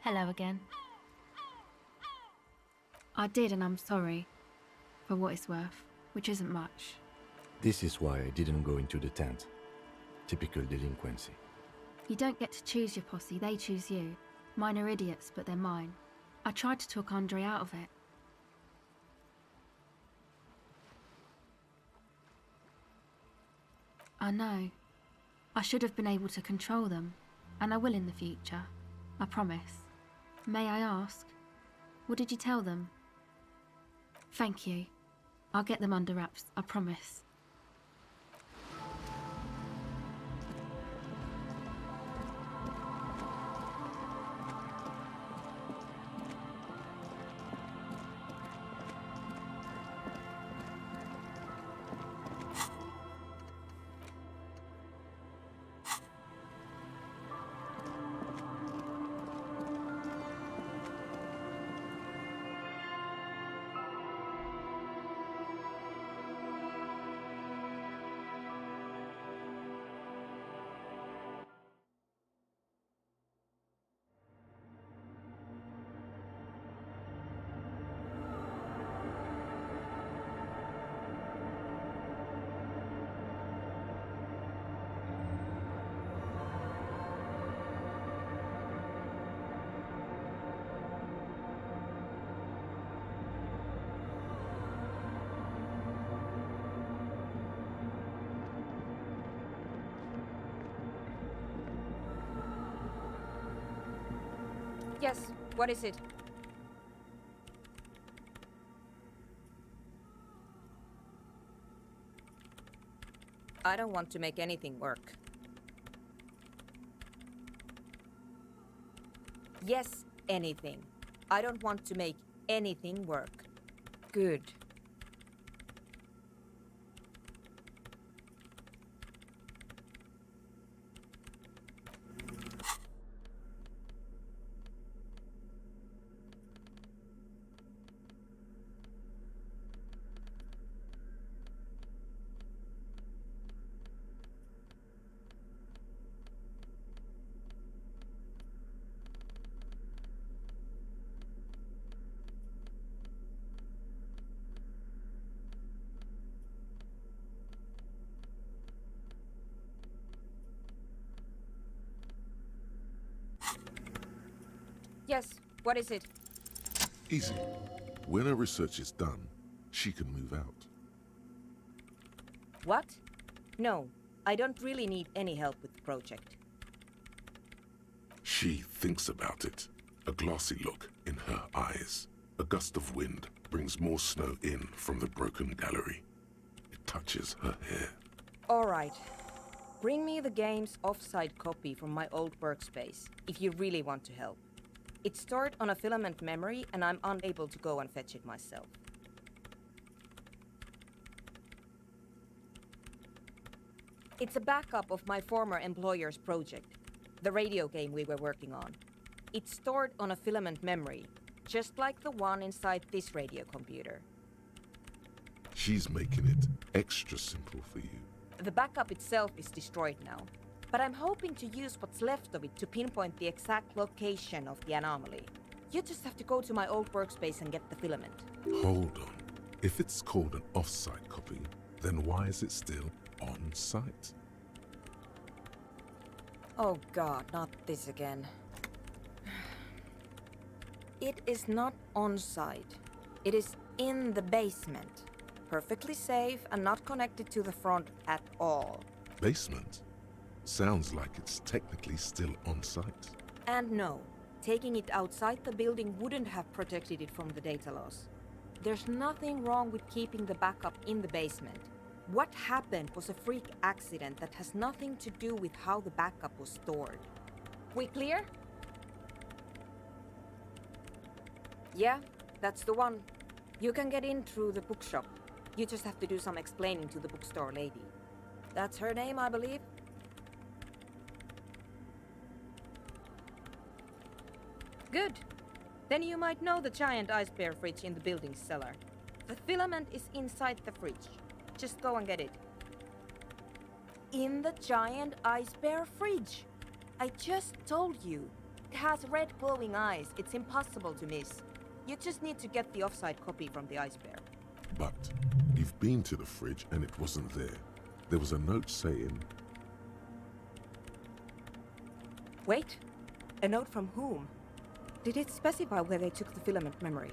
Hello again. I did, and I'm sorry. For what it's worth, which isn't much. This is why I didn't go into the tent. Typical delinquency. You don't get to choose your posse, they choose you. Mine are idiots, but they're mine. I tried to talk Andre out of it. I know. I should have been able to control them, and I will in the future. I promise. May I ask, what did you tell them? Thank you. I'll get them under wraps, I promise. Yes, what is it? I don't want to make anything work. Yes, anything. I don't want to make anything work. Good. Yes, what is it? Easy. When her research is done, she can move out. What? No, I don't really need any help with the project. She thinks about it. A glassy look in her eyes. A gust of wind brings more snow in from the broken gallery. It touches her hair. All right. Bring me the game's offside copy from my old workspace, if you really want to help. It's stored on a filament memory, and I'm unable to go and fetch it myself. It's a backup of my former employer's project, the radio game we were working on. It's stored on a filament memory, just like the one inside this radio computer. She's making it extra simple for you. The backup itself is destroyed now, but I'm hoping to use what's left of it to pinpoint the exact location of the anomaly. You just have to go to my old workspace and get the filament. Hold on. If it's called an off-site copy, then why is it still on-site? Oh God, not this again. It is not on-site. It is in the basement. Perfectly safe and not connected to the front at all. Basement? Sounds like it's technically still on-site. And no, taking it outside the building wouldn't have protected it from the data loss. There's nothing wrong with keeping the backup in the basement. What happened was a freak accident that has nothing to do with how the backup was stored. We clear? Yeah, that's the one. You can get in through the bookshop. You just have to do some explaining to the bookstore lady. That's her name, I believe. Good. Then you might know the giant ice bear fridge in the building's cellar. The filament is inside the fridge. Just go and get it. In the giant ice bear fridge. I just told you. It has red glowing eyes. It's impossible to miss. You just need to get the offside copy from the ice bear. But you've been to the fridge and it wasn't there. There was a note saying... Wait. A note from whom? Did it specify where they took the filament memory?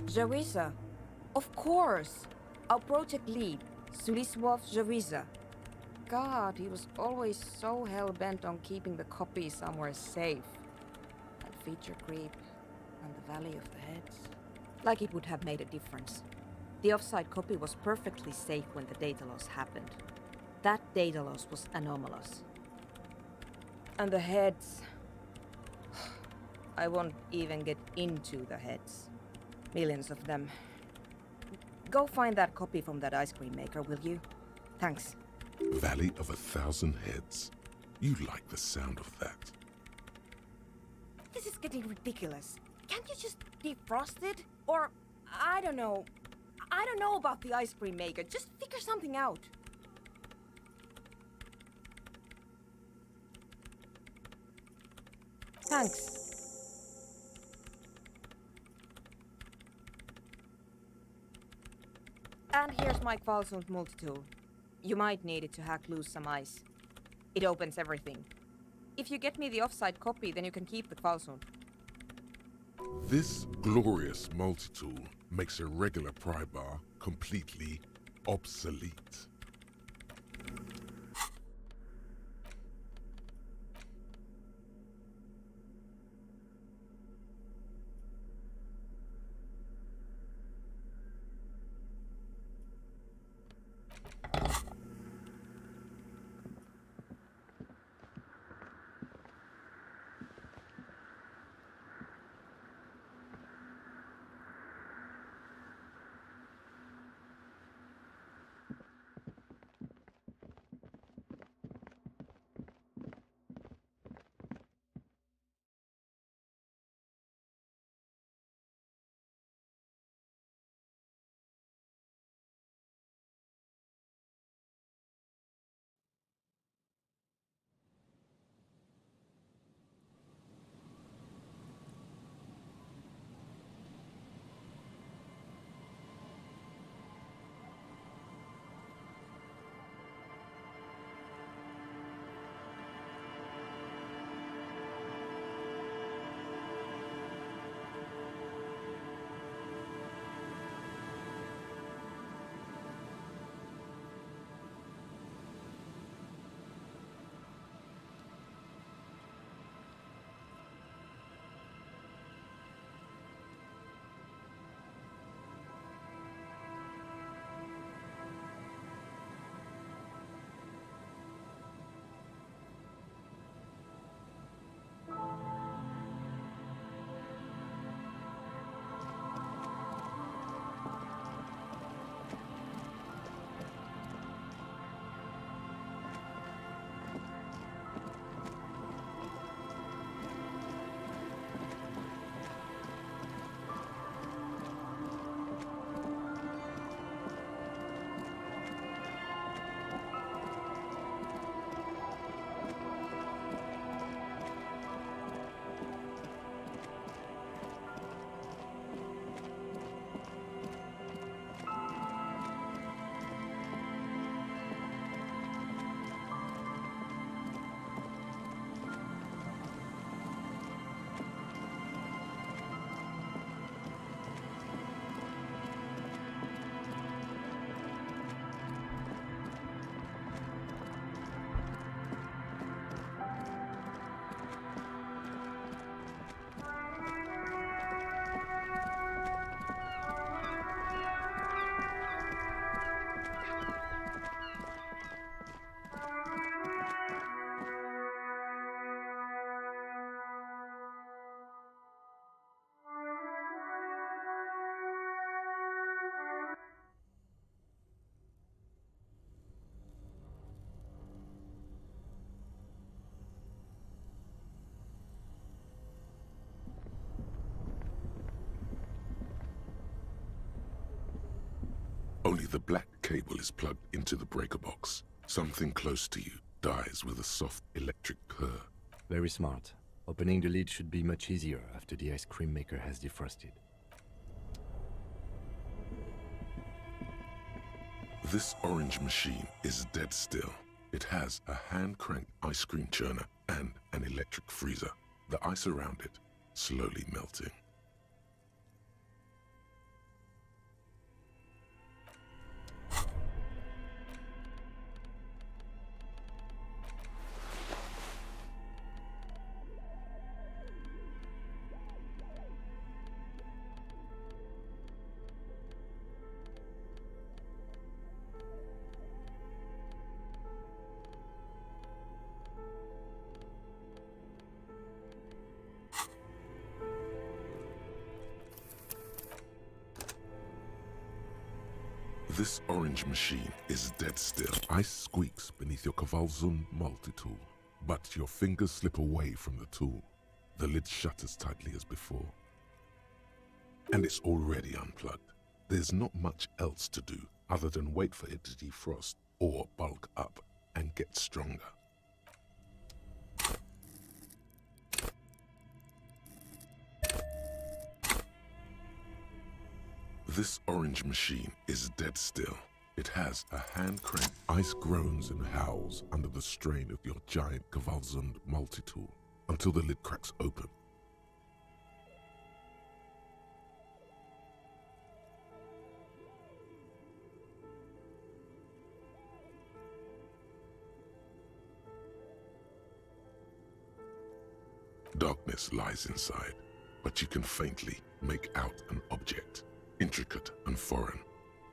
Jawiza. Of course. Our project lead, Suliswov Jawiza. God, he was always so hell-bent on keeping the copy somewhere safe. And feature creep, and the Valley of the Heads. Like it would have made a difference. The offside copy was perfectly safe when the data loss happened. That data loss was anomalous. And the heads... I won't even get into the heads. Millions of them. Go find that copy from that ice cream maker, will you? Thanks. Valley of 1,000 Heads. You like the sound of that. This is getting ridiculous. Can't you just defrost it? Or, I don't know. I don't know about the ice cream maker. Just figure something out. Thanks. And here's my Kvalsund multi-tool. You might need it to hack loose some ice. It opens everything. If you get me the offside copy, then you can keep the Kvalsund. This glorious multi-tool makes a regular pry bar completely obsolete. Only the black cable is plugged into the breaker box. Something close to you dies with a soft electric purr. Very smart. Opening the lid should be much easier after the ice cream maker has defrosted. This orange machine is dead still. It has a hand-cranked ice cream churner and an electric freezer. The ice around it slowly melting. This orange machine is dead still. Ice squeaks beneath your Kvalzund multi-tool, but your fingers slip away from the tool. The lid shutters tightly as before. And it's already unplugged. There's not much else to do other than wait for it to defrost or bulk up and get stronger. This orange machine is dead still. It has a hand-cranked ice groans and howls under the strain of your giant Kvalzund multi-tool until the lid cracks open. Darkness lies inside, but you can faintly make out an object. Intricate and foreign,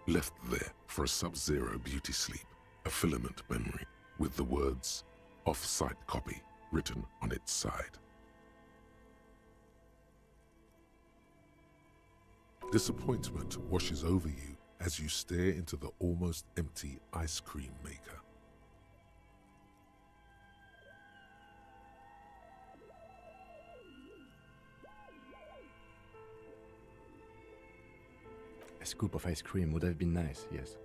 left there for a sub-zero beauty sleep, a filament memory with the words "off-site copy" written on its side. Disappointment washes over you as you stare into the almost empty ice cream maker. A scoop of ice cream would have been nice, yes.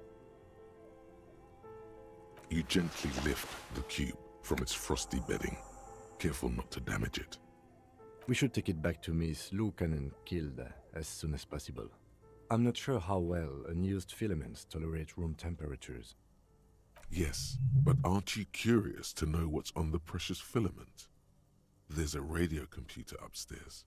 You gently lift the cube from its frosty bedding, careful not to damage it. We should take it back to Miss Lukanen killed as soon as possible. I'm not sure how well unused filaments tolerate room temperatures. Yes, but aren't you curious to know what's on the precious filament? There's a radio computer upstairs.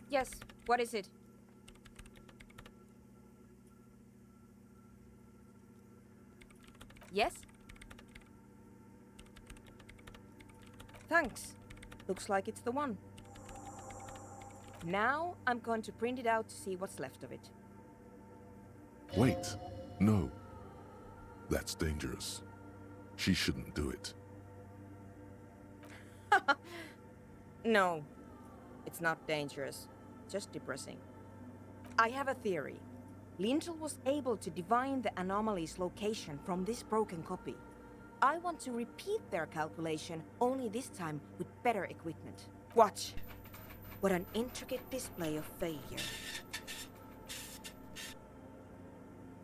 Yes, what is it? Yes? Thanks. Looks like it's the one. Now I'm going to print it out to see what's left of it. Wait. No. That's dangerous. She shouldn't do it. No, it's not dangerous. Just depressing. I have a theory. Lintel was able to divine the anomaly's location from this broken copy. I want to repeat their calculation, only this time with better equipment. Watch. What an intricate display of failure.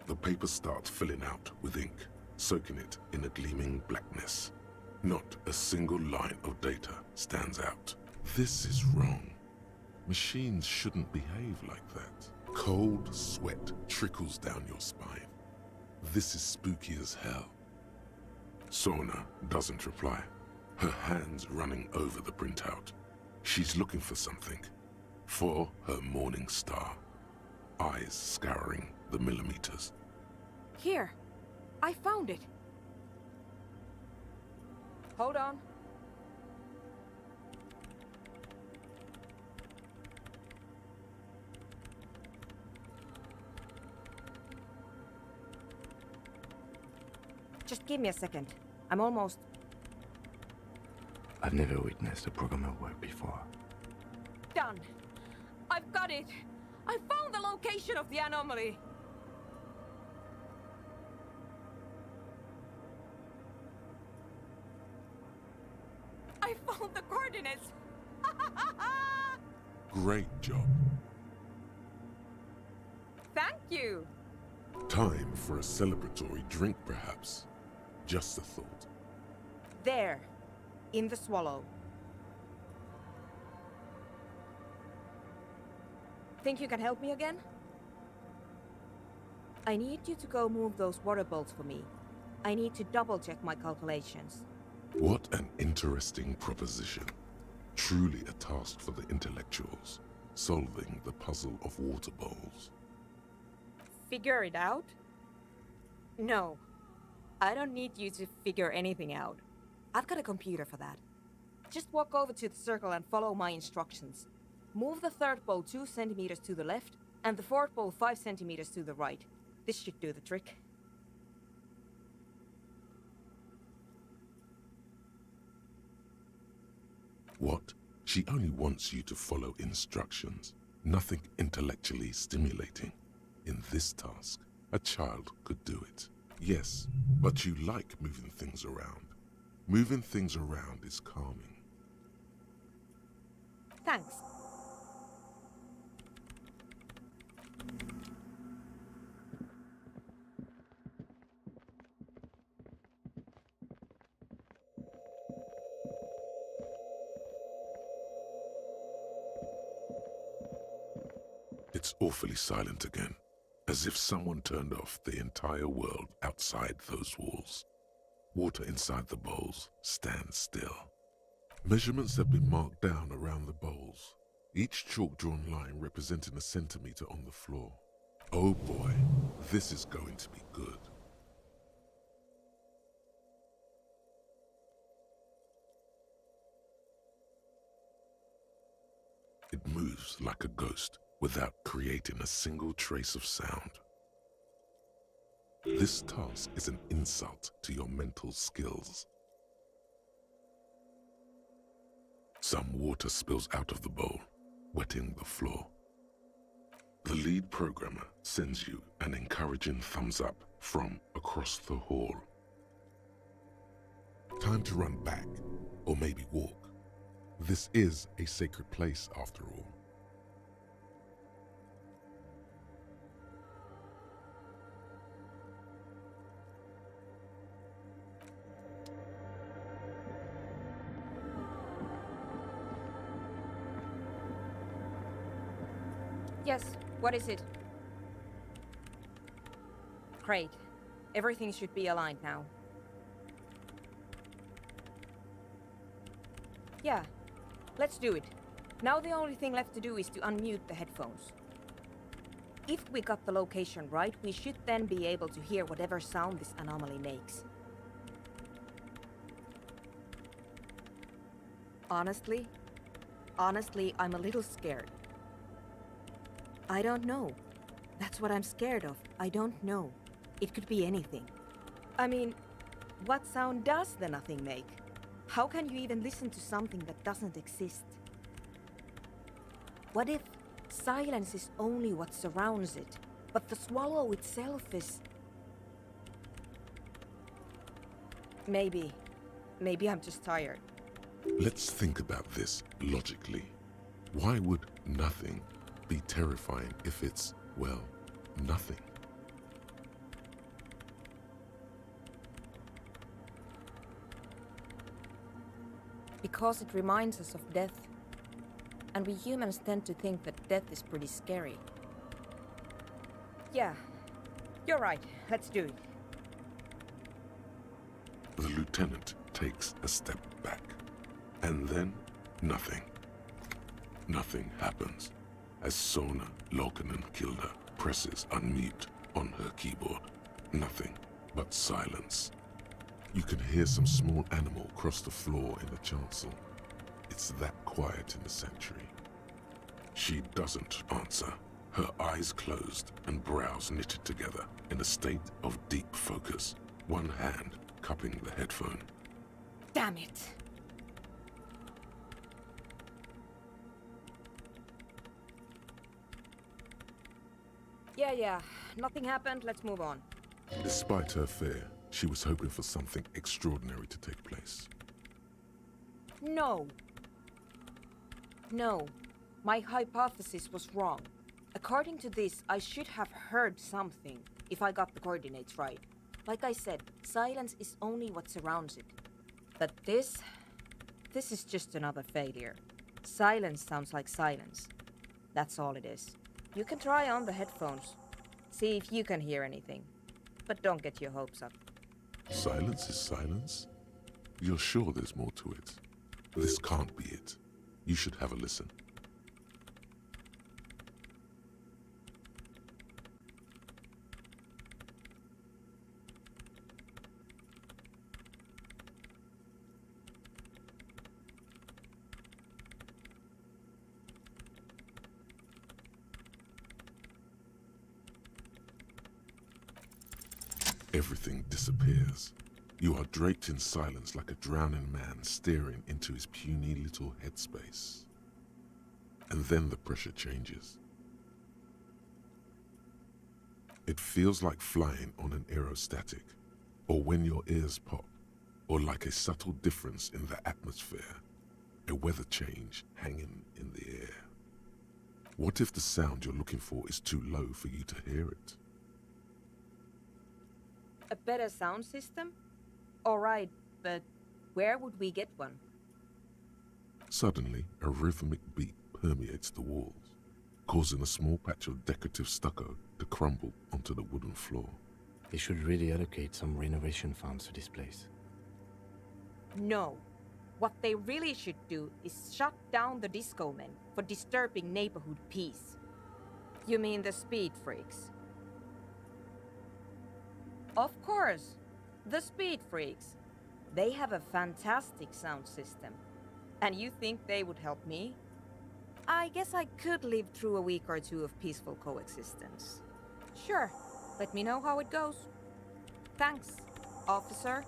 The paper starts filling out with ink, soaking it in a gleaming blackness. Not a single line of data stands out. This is wrong. Machines shouldn't behave like that. Cold sweat trickles down your spine. This is spooky as hell. Sona doesn't reply, her hands running over the printout. She's looking for something. For her morning star. Eyes scouring the millimeters. Here, I found it. Hold on. Just give me a second. I'm almost... I've never witnessed a programmer work before. done. I've got it. I found the location of the anomaly. I found the coordinates. Great job. Thank you. Time for a celebratory drink, perhaps. Just a thought. There, in the swallow. Think you can help me again? I need you to go move those water bolts for me. I need to double-check my calculations. What an interesting proposition. Truly a task for the intellectuals, solving the puzzle of water bowls. Figure it out? No. I don't need you to figure anything out. I've got a computer for that. Just walk over to the circle and follow my instructions. Move the third bowl 2 centimeters to the left, and the fourth bowl 5 centimeters to the right. This should do the trick. What? She only wants you to follow instructions. Nothing intellectually stimulating. In this task, a child could do it. Yes, but you like moving things around. Moving things around is calming. Thanks. It's awfully silent again, as if someone turned off the entire world outside those walls. Water inside the bowls stands still. Measurements have been marked down around the bowls, each chalk-drawn line representing a centimeter on the floor. Oh boy, this is going to be good. It moves like a ghost without creating a single trace of sound. This task is an insult to your mental skills. Some water spills out of the bowl, wetting the floor. The lead programmer sends you an encouraging thumbs up from across the hall. Time to run back, or maybe walk. This is a sacred place after all. Yes, what is it? Great. Everything should be aligned now. Yeah, let's do it. Now the only thing left to do is to unmute the headphones. If we got the location right, we should then be able to hear whatever sound this anomaly makes. Honestly, I'm a little scared. I don't know. That's what I'm scared of. I don't know. It could be anything. I mean, what sound does the nothing make? How can you even listen to something that doesn't exist? What if silence is only what surrounds it, but the swallow itself is... Maybe I'm just tired. Let's think about this logically. Why would nothing be terrifying if it's, well, nothing? Because it reminds us of death. And we humans tend to think that death is pretty scary. Yeah, you're right. Let's do it. The lieutenant takes a step back. And then, nothing. Nothing happens as Sona Lokanen-Kilda presses unmute on her keyboard. Nothing but silence. You can hear some small animal cross the floor in the chancel. It's that quiet in the sanctuary. She doesn't answer, her eyes closed and brows knitted together in a state of deep focus, one hand cupping the headphone. Damn it! Yeah, nothing happened, let's move on. Despite her fear, she was hoping for something extraordinary to take place. No, my hypothesis was wrong. According to this, I should have heard something if I got the coordinates right. Like I said, silence is only what surrounds it. But this is just another failure. Silence sounds like silence. That's all it is. You can try on the headphones. See if you can hear anything. But don't get your hopes up. Silence is silence? You're sure there's more to it? This can't be it. You should have a listen. Everything disappears. You are draped in silence like a drowning man staring into his puny little headspace. And then the pressure changes. It feels like flying on an aerostatic, or when your ears pop, or like a subtle difference in the atmosphere, a weather change hanging in the air. What if the sound you're looking for is too low for you to hear it? A better sound system? Alright, but where would we get one? Suddenly, a rhythmic beat permeates the walls, causing a small patch of decorative stucco to crumble onto the wooden floor. They should really allocate some renovation funds to this place. No. What they really should do is shut down the disco men for disturbing neighborhood peace. You mean the speed freaks? Of course, the speed freaks. They have a fantastic sound system. And you think they would help me? I guess I could live through a week or two of peaceful coexistence. Sure, let me know how it goes. Thanks, officer.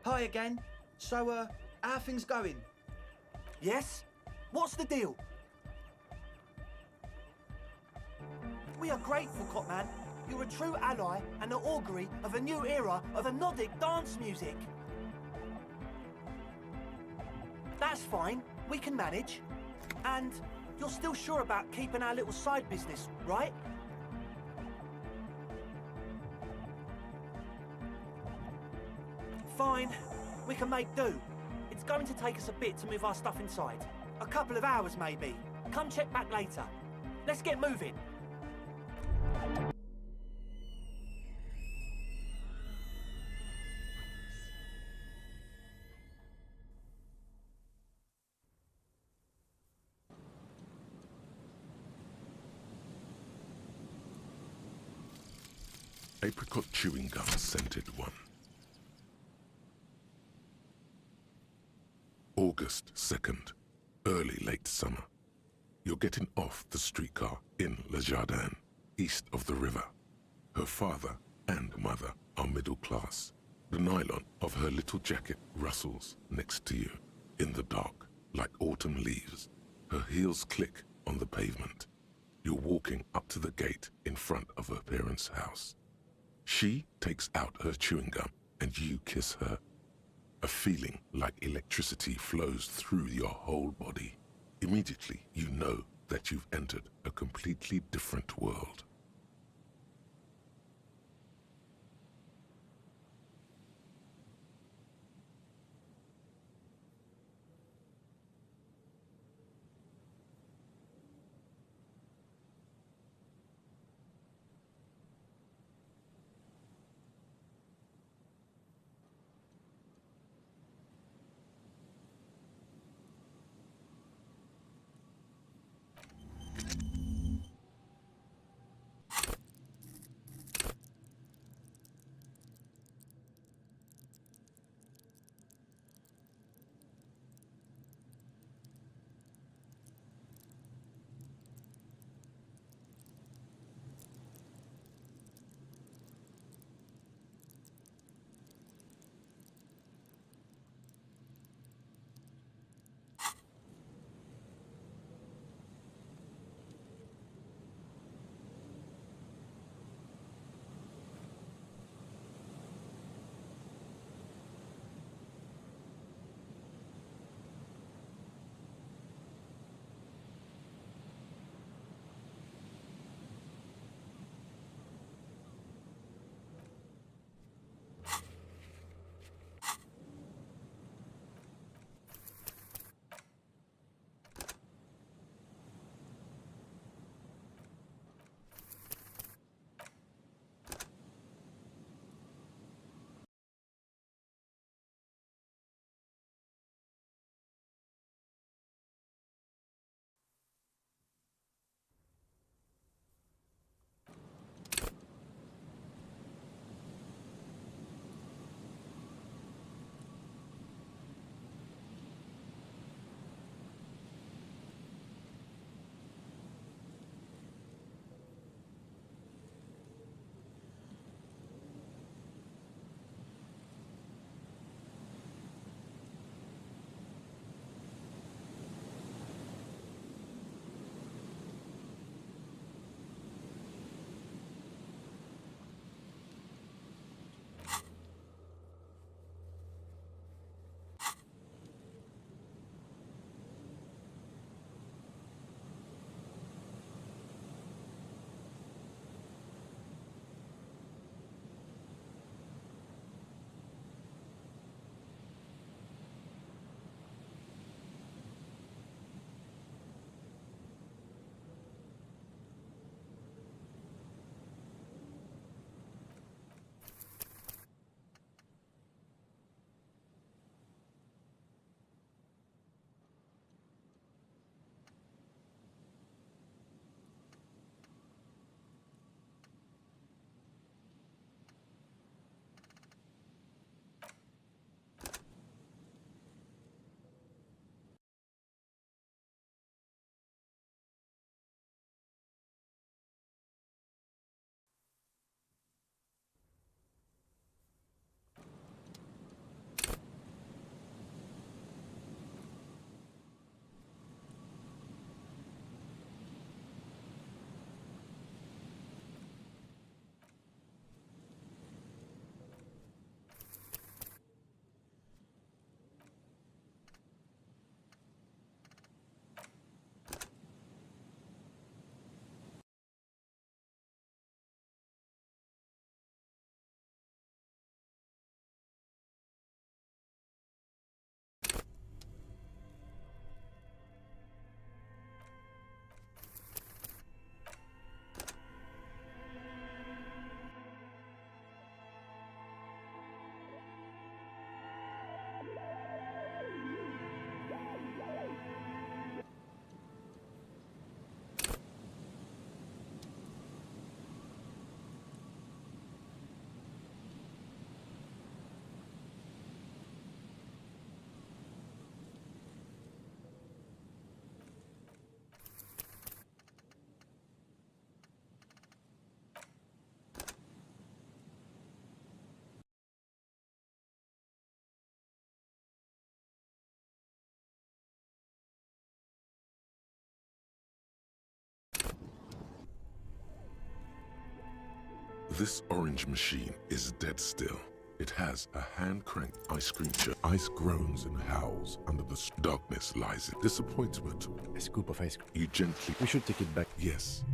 Hi again. So, how are things going? Yes? What's the deal? We are grateful, Copman. You're a true ally and the augury of a new era of Anodic dance music. That's fine. We can manage. And you're still sure about keeping our little side business, right? Fine. We can make do. It's going to take us a bit to move our stuff inside. A couple of hours, maybe. Come check back later. Let's get moving. Apricot chewing gum scented one. August 2nd, early late summer. You're getting off the streetcar in Le Jardin, east of the river. Her father and mother are middle class. The nylon of her little jacket rustles next to you in the dark like autumn leaves. Her heels click on the pavement. You're walking up to the gate in front of her parents' house. She takes out her chewing gum and you kiss her. A feeling like electricity flows through your whole body. Immediately, you know that you've entered a completely different world. This orange machine is dead still. It has a hand-cranked ice cream churn. Ice groans and howls under the darkness lies in disappointment. A scoop of ice cream. You gently... We should take it back. Yes.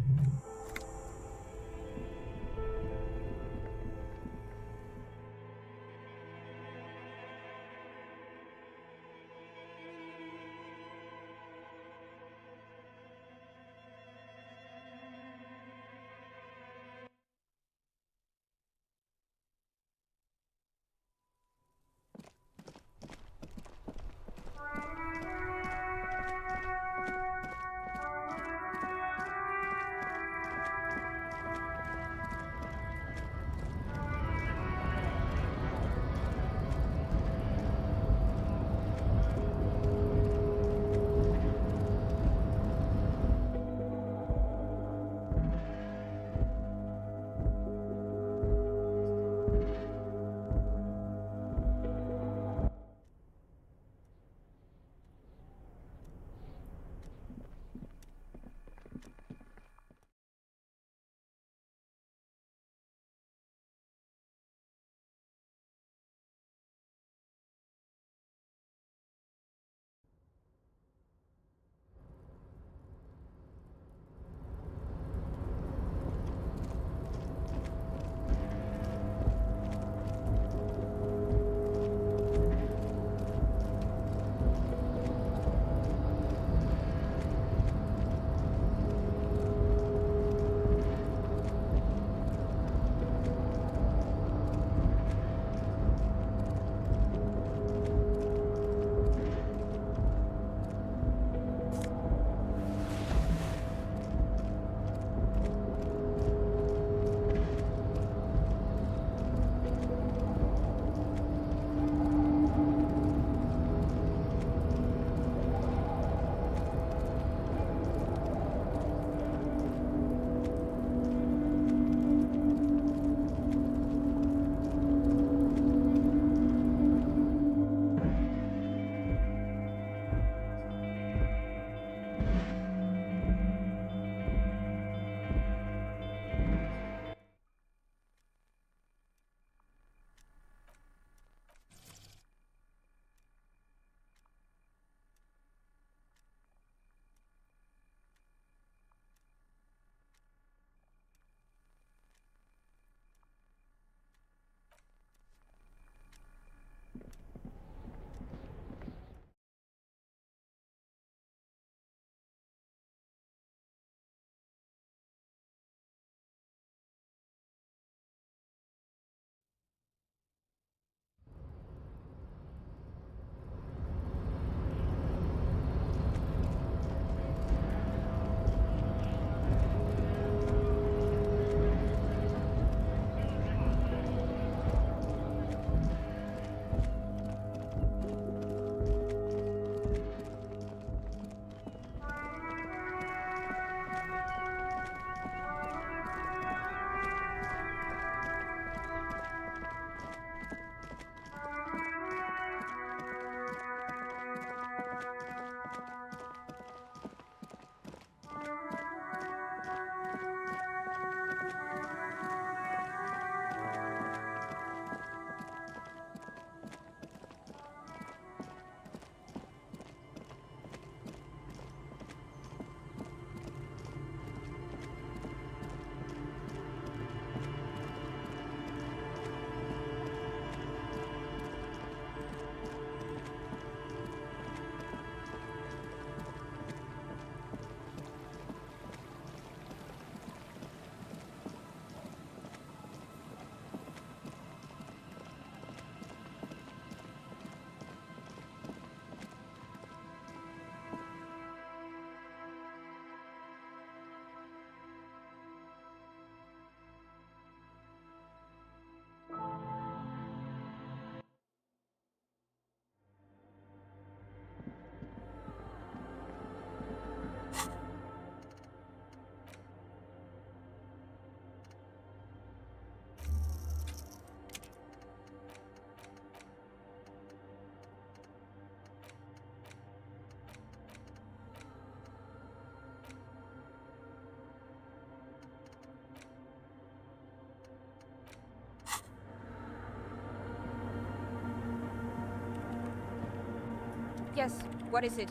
Yes, what is it?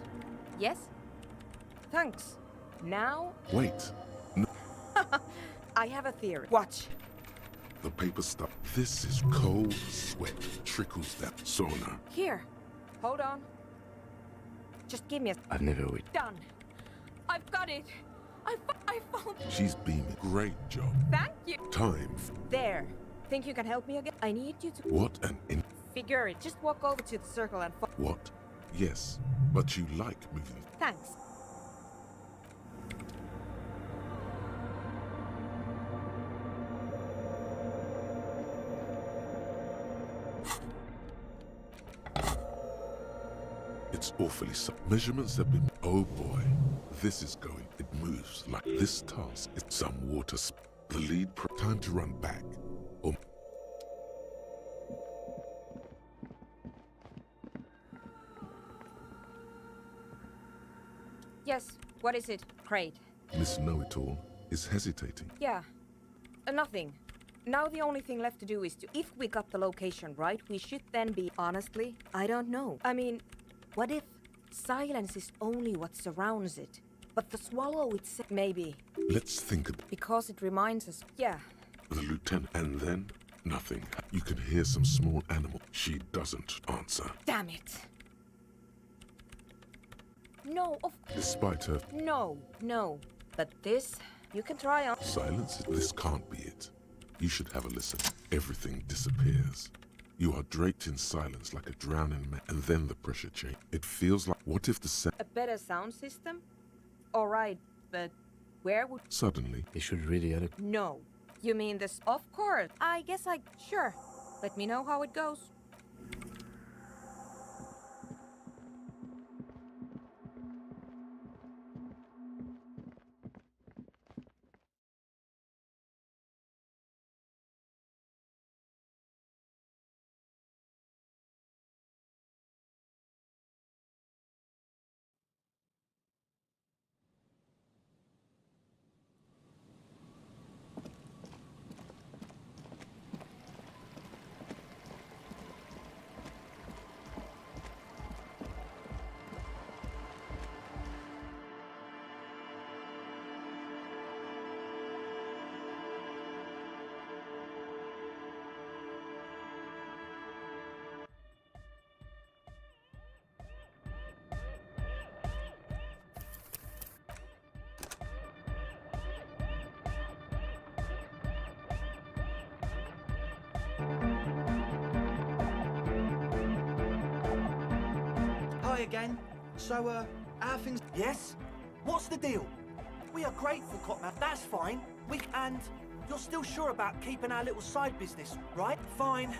Yes? Thanks. Now, Wait. No, I have a theory. Watch. the paper stuff. This is cold sweat trickles down. Sauna. Here. Hold on. Just give me a... I've never wit. Done. I've got it. I found... She's beaming. Great job. Thank you. Time. There. Think you can help me again? I need you to... What an in... Figure it. Just walk over to the circle and... What? Yes, but you like moving. Thanks. It's awfully measurements have been. Oh boy, this is going. It moves like this task. It's some water. The lead. Time to run back. Or Yes, what is it? Crate. Miss Know-It-All is hesitating. Yeah. Nothing. Now the only thing left to do is to... If we got the location right, we should then be... Honestly, I don't know. I mean, what if silence is only what surrounds it? But the swallow itself... Maybe. Let's think of Because it reminds us... Yeah. the lieutenant. And then, nothing. You can hear some small animal. She doesn't answer. Damn it. No, of... Despite her No. But this, you can try on. silence, this can't be it. You should have a listen. Everything disappears. You are draped in silence like a drowning man, and then the pressure change. It feels like, what if the A better sound system? Alright, but where would... suddenly, They should really have a... No. You mean this? Of course. I guess I... Sure. Let me know how it goes. Hi again. So, how things... Yes? What's the deal? We are grateful, Cotman. That's fine. And you're still sure about keeping our little side business, right? Fine.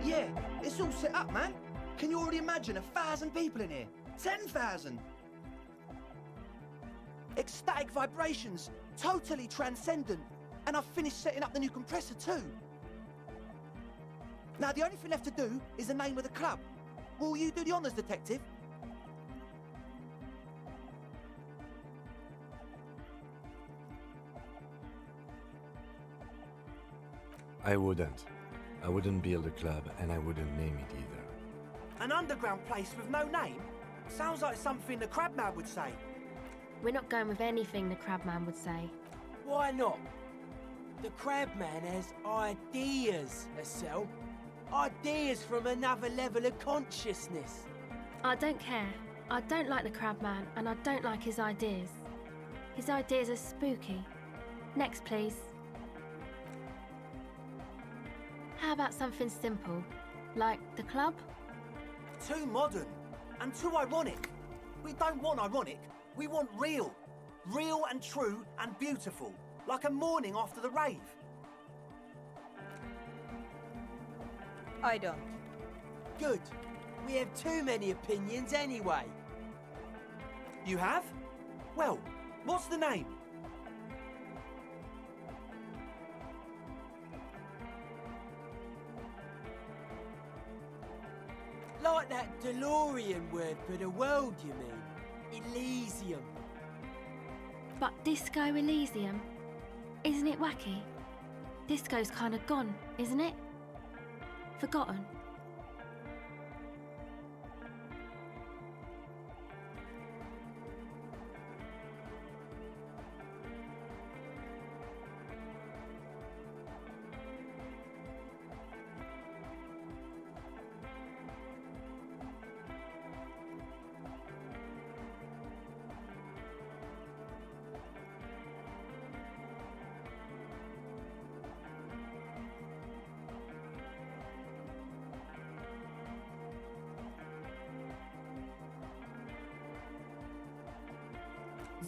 Yeah, it's all set up, man. Can you already imagine 1,000 people in here? 10,000? Ecstatic vibrations, totally transcendent. And I've finished setting up the new compressor too. Now the only thing left to do is the name of the club. Will you do the honours, detective? I wouldn't. I wouldn't build a club, and I wouldn't name it either. An underground place with no name? Sounds like something the Crabman would say. We're not going with anything the Crabman would say. Why not? The Crabman has ideas, Estelle. Ideas from another level of consciousness. I don't care. I don't like the Crabman, and I don't like his ideas. His ideas are spooky. Next, please. How about something simple, like the club? Too modern and too ironic. We don't want ironic. We want real. Real and true and beautiful. Like a morning after the rave. I don't. Good. We have too many opinions anyway. You have? Well, what's the name? Like that DeLorean word for the world, you mean? Elysium. But Disco Elysium? Isn't it wacky? Disco's kind of gone, isn't it? Forgotten.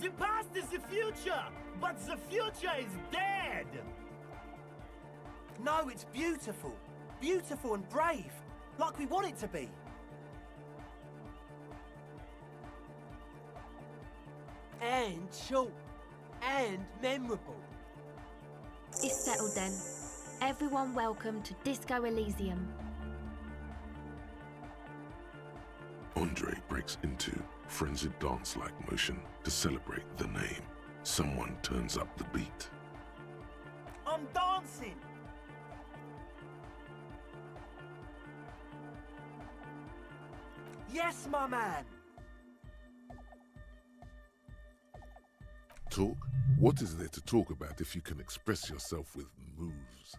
The past is the future, but the future is dead! No, it's beautiful. Beautiful and brave. Like we want it to be. And short. And memorable. It's settled then. Everyone welcome to Disco Elysium. Andre breaks into frenzied dance-like motion to celebrate the name. Someone turns up the beat. I'm dancing. Yes, my man. Talk? What is there to talk about if you can express yourself with moves?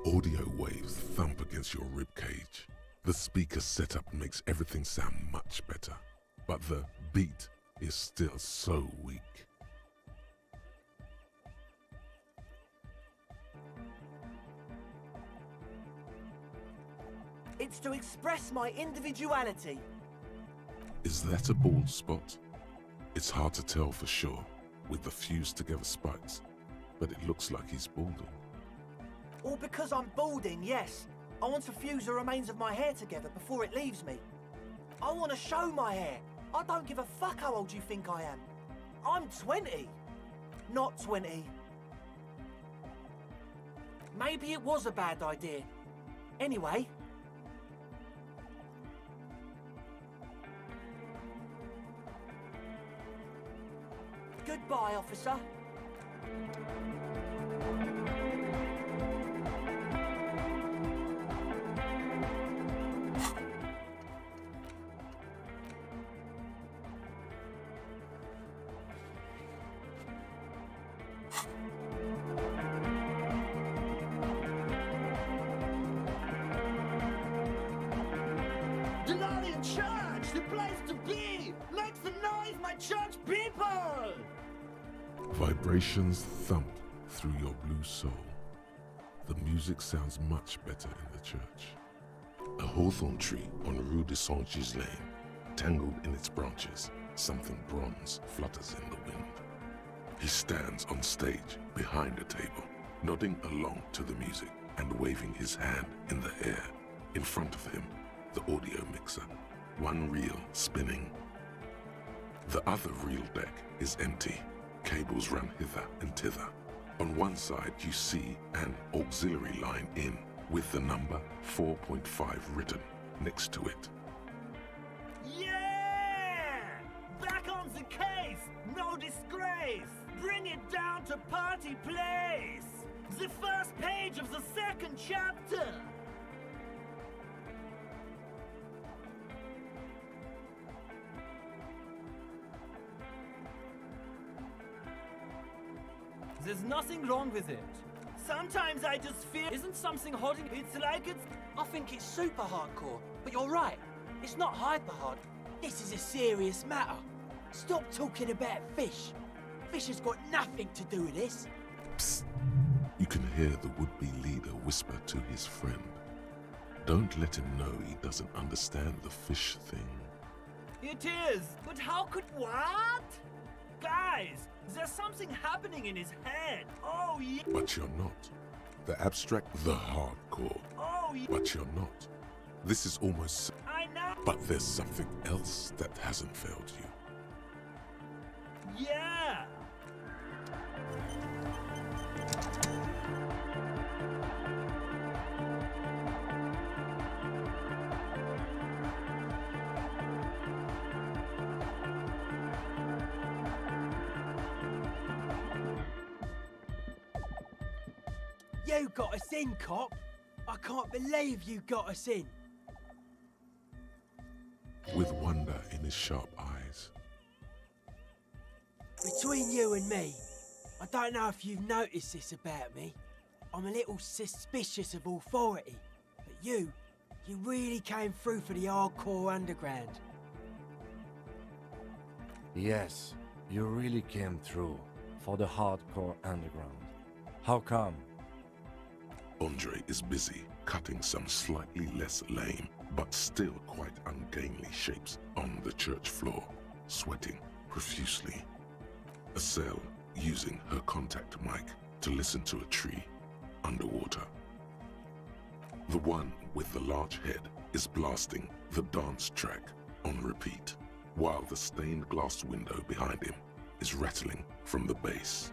Audio waves thump against your ribcage. The speaker setup makes everything sound much better, but the beat is still so weak. It's to express my individuality. Is that a bald spot? It's hard to tell for sure with the fused together spikes, but it looks like he's balding. Or because I'm balding, yes. I want to fuse the remains of my hair together before it leaves me. I want to show my hair. I don't give a fuck how old you think I am. I'm 20. Not 20. Maybe it was a bad idea. Anyway. Goodbye, officer. Denarian Church, the place to be! Make some noise, my church people! Vibrations thump through your blue soul. The music sounds much better in the church. A hawthorn tree on Rue de Saint-Gislain, tangled in its branches, something bronze flutters in the wind. He stands on stage behind a table, nodding along to the music and waving his hand in the air. In front of him, the audio mixer, one reel spinning. The other reel deck is empty. Cables run hither and thither. On one side you see an auxiliary line in with the number 4.5 written next to it. Yeah! Back on the case! No disgrace! Bring it down to party place! The first page of the second chapter! There's nothing wrong with it. Sometimes I just feel... Isn't something holding... It's like it's... I think it's super hardcore, but you're right. It's not hyper hard. This is a serious matter. Stop talking about fish. Fish has got nothing to do with this. Psst. You can hear the would-be leader whisper to his friend. Don't let him know he doesn't understand the fish thing. It is, but how could... What? Guys, there's something happening in his head. Oh, yeah. But you're not. The abstract, the hardcore. Oh, yeah. But you're not. This is almost... I know. But there's something else that hasn't failed you. Yeah. You got us in, cop. I can't believe you got us in. With wonder in his sharp eyes. Between you and me, I don't know if you've noticed this about me. I'm a little suspicious of authority. But you really came through for the hardcore underground. Yes, you really came through for the hardcore underground. How come? Andre is busy cutting some slightly less lame, but still quite ungainly shapes on the church floor, sweating profusely. Estelle using her contact mic to listen to a tree underwater. The one with the large head is blasting the dance track on repeat, while the stained glass window behind him is rattling from the bass.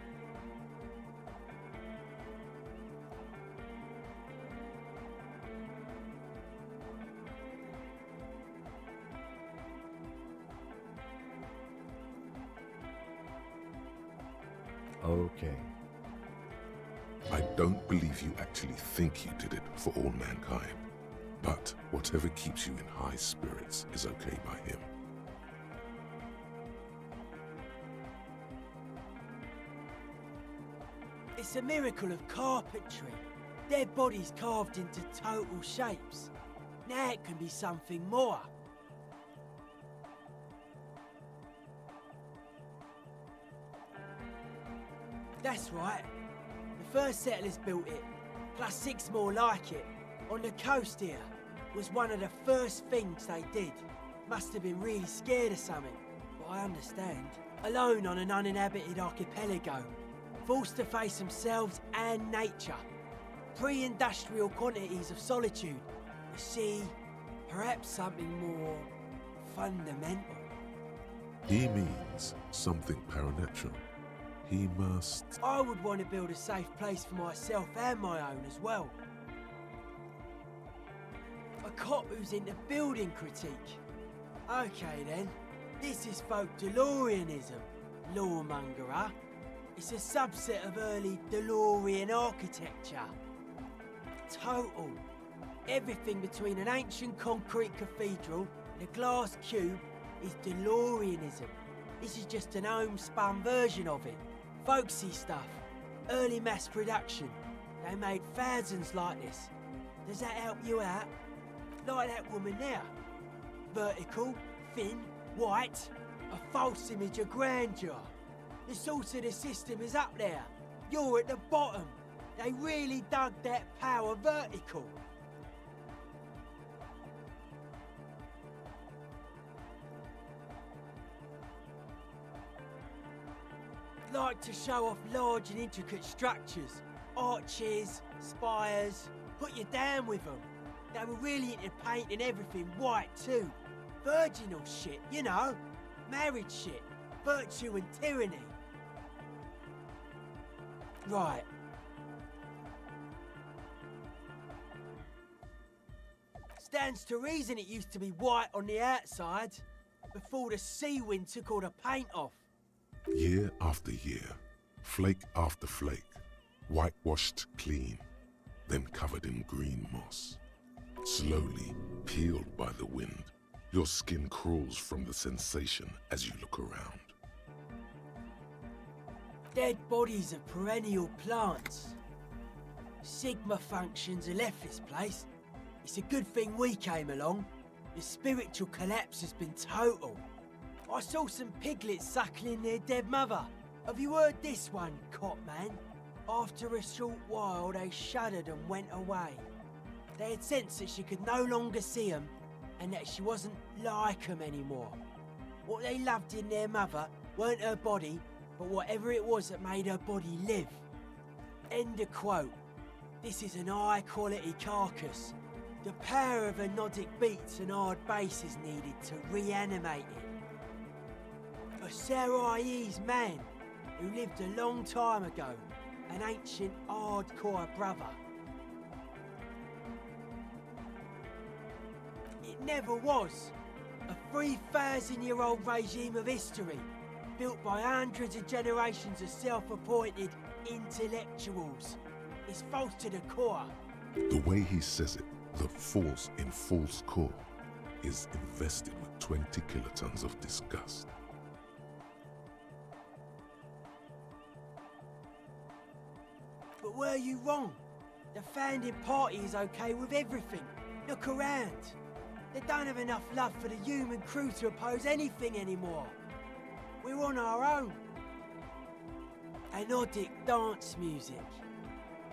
Okay. I don't believe you actually think you did it for all mankind, but whatever keeps you in high spirits is okay by him. It's a miracle of carpentry. Dead bodies carved into total shapes. Now it can be something more. That's right. The first settlers built it, plus 6 more like it, on the coast here. Was one of the first things they did. Must have been really scared of something, but I understand. Alone on an uninhabited archipelago, forced to face themselves and nature. Pre-industrial quantities of solitude. You see, perhaps something more fundamental. He means something paranatural. He must... I would want to build a safe place for myself and my own as well. A cop who's into building critique. Okay then, this is folk DeLoreanism, lawmongerer. It's a subset of early DeLorean architecture. Total. Everything between an ancient concrete cathedral and a glass cube is DeLoreanism. This is just an homespun version of it. Folksy stuff. Early mass production. They made thousands like this. Does that help you out? Like that woman there. Vertical, thin, white. A false image of grandeur. The source of the system is up there. You're at the bottom. They really dug that power vertical. Like to show off large and intricate structures. Arches, spires. Put you down with them. They were really into painting everything white too. Virginal shit, you know. Married shit. Virtue and tyranny. Right. Stands to reason it used to be white on the outside before the sea wind took all the paint off. Year after year, flake after flake, whitewashed clean, then covered in green moss. Slowly peeled by the wind, your skin crawls from the sensation as you look around. Dead bodies of perennial plants. Sigma functions have left this place. It's a good thing we came along. The spiritual collapse has been total. I saw some piglets suckling their dead mother. Have you heard this one, Cop Man? After a short while, they shuddered and went away. They had sensed that she could no longer see them and that she wasn't like them anymore. What they loved in their mother weren't her body, but whatever it was that made her body live. End of quote. This is an high-quality carcass. The power of anodic beats and hard bass is needed to reanimate it. A Sarais man who lived a long time ago, an ancient hardcore brother. It never was. A 3,000-year-old regime of history, built by hundreds of generations of self-appointed intellectuals. It's false to the core. The way he says it, the force in false core, is invested with 20 kilotons of disgust. But were you wrong? The founding party is okay with everything. Look around. They don't have enough love for the human crew to oppose anything anymore. We're on our own. Anodic dance music.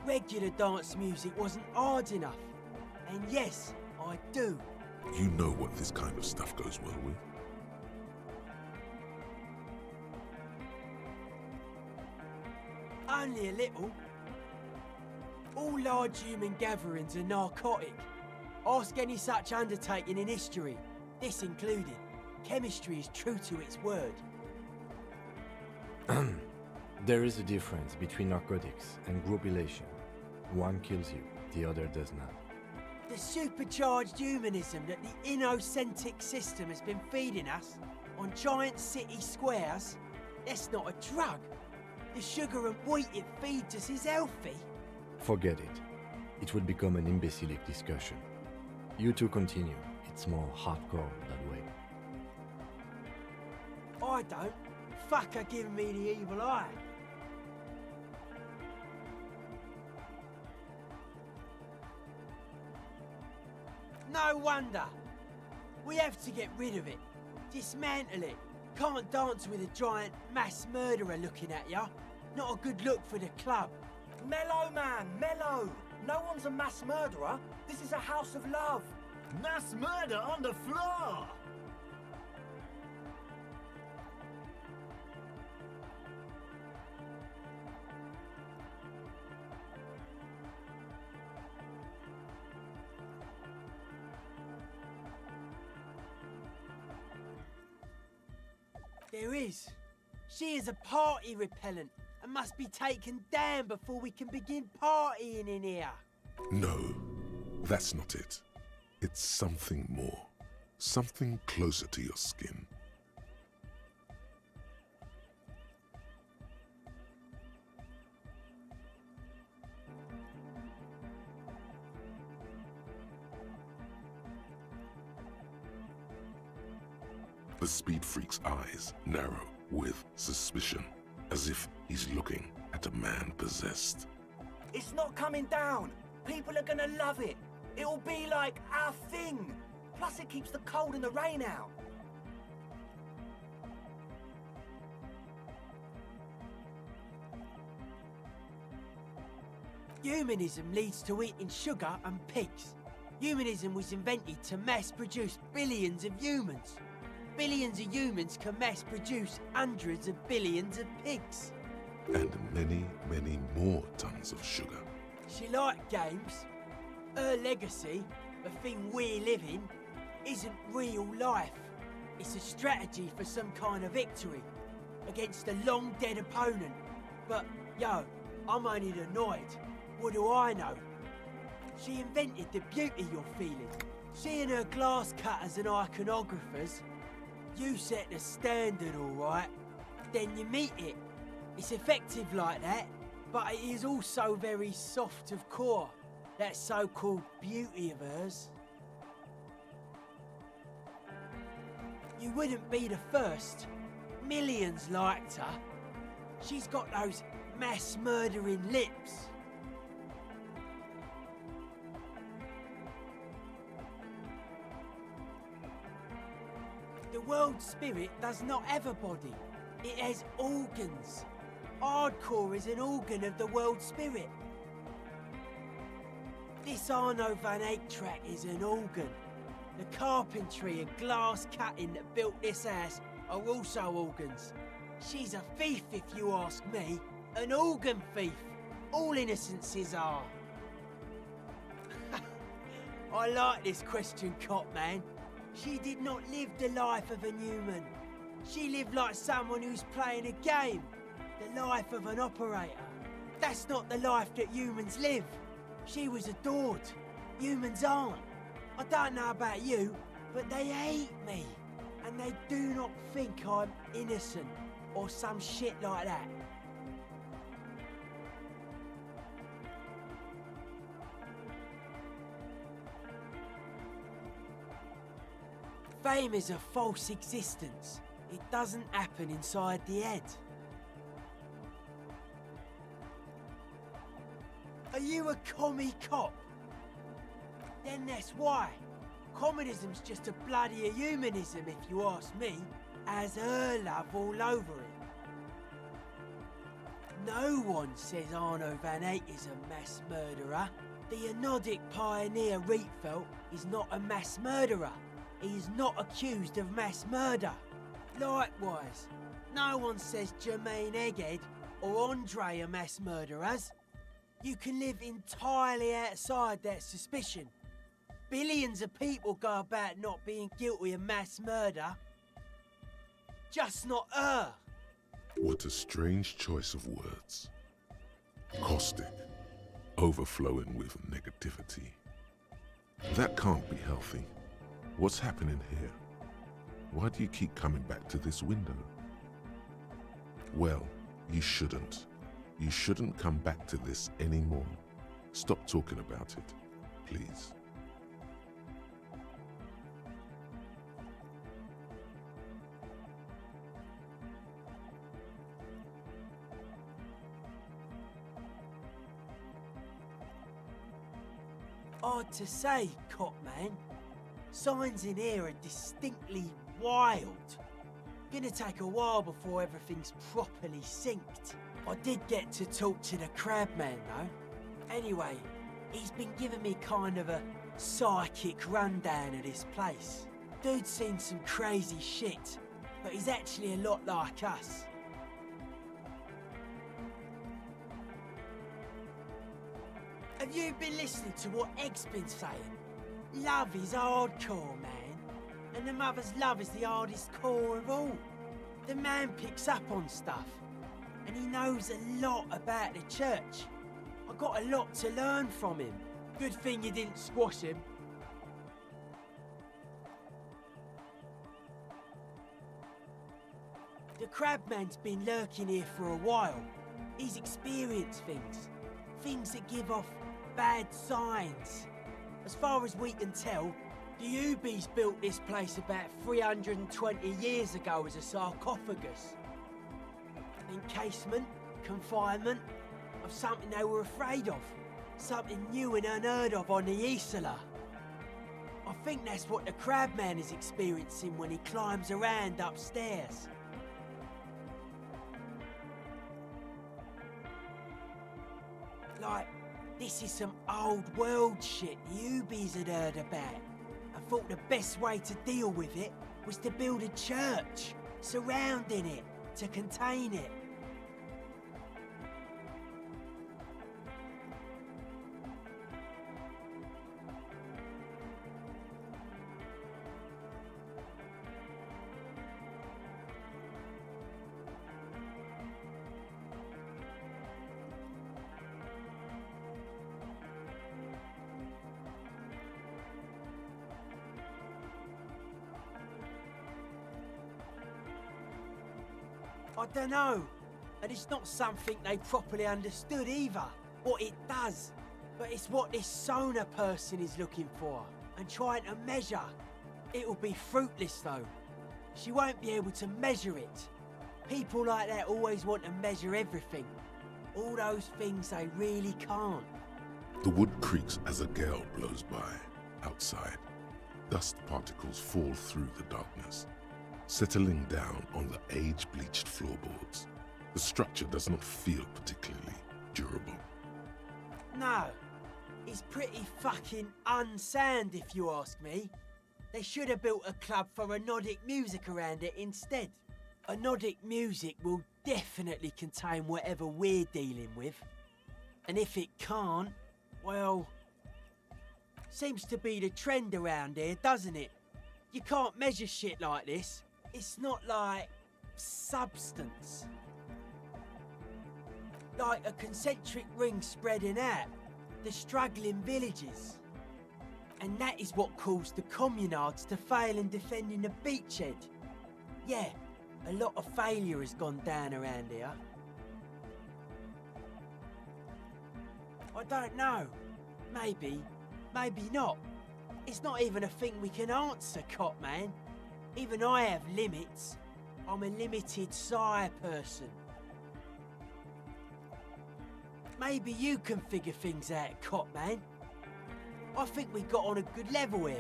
Regular dance music wasn't hard enough. And yes, I do. You know what this kind of stuff goes well with. Only a little. All large human gatherings are narcotic. Ask any such undertaking in history, this included. Chemistry is true to its word. There is a difference between narcotics and group elation. One kills you, the other does not. The supercharged humanism that the innocentric system has been feeding us on giant city squares, that's not a drug. The sugar and wheat it feeds us is healthy. Forget it. It would become an imbecilic discussion. You two continue. It's more hardcore that way. I don't. Fuck are giving me the evil eye. No wonder. We have to get rid of it. Dismantle it. Can't dance with a giant mass murderer looking at ya. Not a good look for the club. Mellow, man, mellow. No one's a mass murderer. This is a house of love. Mass murder on the floor! There is. She is a party repellent and must be taken down before we can begin partying in here. No, that's not it. It's something more. Something closer to your skin. The speed freak's eyes narrow with suspicion, as if he's looking at a man possessed. It's not coming down. People are gonna love it. It'll be like our thing. Plus it keeps the cold and the rain out. Humanism leads to eating sugar and pigs. Humanism was invented to mass-produce billions of humans. Billions of humans can mass-produce hundreds of billions of pigs. And many, many more tons of sugar. She liked games. Her legacy, the thing we live in, isn't real life. It's a strategy for some kind of victory against a long-dead opponent. But, yo, I'm only annoyed. What do I know? She invented the beauty you're feeling. She and her glass cutters and iconographers. You set the standard, all right. Then you meet it. It's effective like that. But it is also very soft of core, that so-called beauty of hers. You wouldn't be the first. Millions liked her. She's got those mass-murdering lips. The world spirit does not have a body. It has organs. Hardcore is an organ of the world spirit. This Arno van Eyck track is an organ. The carpentry and glass cutting that built this house are also organs. She's a thief, if you ask me. An organ thief. All innocences are. I like this question, Cop Man. She did not live the life of a human. She lived like someone who's playing a game. The life of an operator. That's not the life that humans live. She was adored. Humans aren't. I don't know about you, but they hate me. And they do not think I'm innocent or some shit like that. Fame is a false existence. It doesn't happen inside the head. Are you a commie cop? Then that's why. Communism's just a bloodier humanism, if you ask me. Has her love all over it. No one says Arno van Eyck is a mass murderer. The Anodic pioneer Rietveld is not a mass murderer. He is not accused of mass murder. Likewise, no one says Jermaine Egghead or Andre are mass murderers. You can live entirely outside that suspicion. Billions of people go about not being guilty of mass murder. Just not her. What a strange choice of words. Caustic, overflowing with negativity. That can't be healthy. What's happening here? Why do you keep coming back to this window? Well, you shouldn't. You shouldn't come back to this anymore. Stop talking about it, please. Hard to say, Cop Man. Signs in here are distinctly wild. Gonna take a while before everything's properly synced. I did get to talk to the Crabman though. Anyway, he's been giving me kind of a psychic rundown of this place. Dude's seen some crazy shit, but he's actually a lot like us. Have you been listening to what Egg's been saying? Love is hardcore, man. And the mother's love is the hardest core of all. The man picks up on stuff. And he knows a lot about the church. I got a lot to learn from him. Good thing you didn't squash him. The Crabman's been lurking here for a while. He's experienced things. Things that give off bad signs. As far as we can tell, the Ubies built this place about 320 years ago as a sarcophagus. Encasement, confinement, of something they were afraid of. Something new and unheard of on the Isola. I think that's what the Crabman is experiencing when he climbs around upstairs. Like, this is some old world shit the Ubies had heard about. I thought the best way to deal with it was to build a church, surrounding it, to contain it. I dunno. And it's not something they properly understood either, what it does. But it's what this sonar person is looking for and trying to measure. It'll be fruitless though. She won't be able to measure it. People like that always want to measure everything. All those things they really can't. The wood creaks as a gale blows by outside. Dust particles fall through the darkness, settling down on the age-bleached floorboards. The structure does not feel particularly durable. No, it's pretty fucking unsound if you ask me. They should have built a club for anodic music around it instead. Anodic music will definitely contain whatever we're dealing with. And if it can't, well, seems to be the trend around here, doesn't it? You can't measure shit like this. It's not like substance. Like a concentric ring spreading out, the struggling villages. And that is what caused the communards to fail in defending the beachhead. Yeah, a lot of failure has gone down around here. I don't know. Maybe, maybe not. It's not even a thing we can answer, Cop Man. Even I have limits. I'm a limited sire person. Maybe you can figure things out, Cop Man. I think we got on a good level here.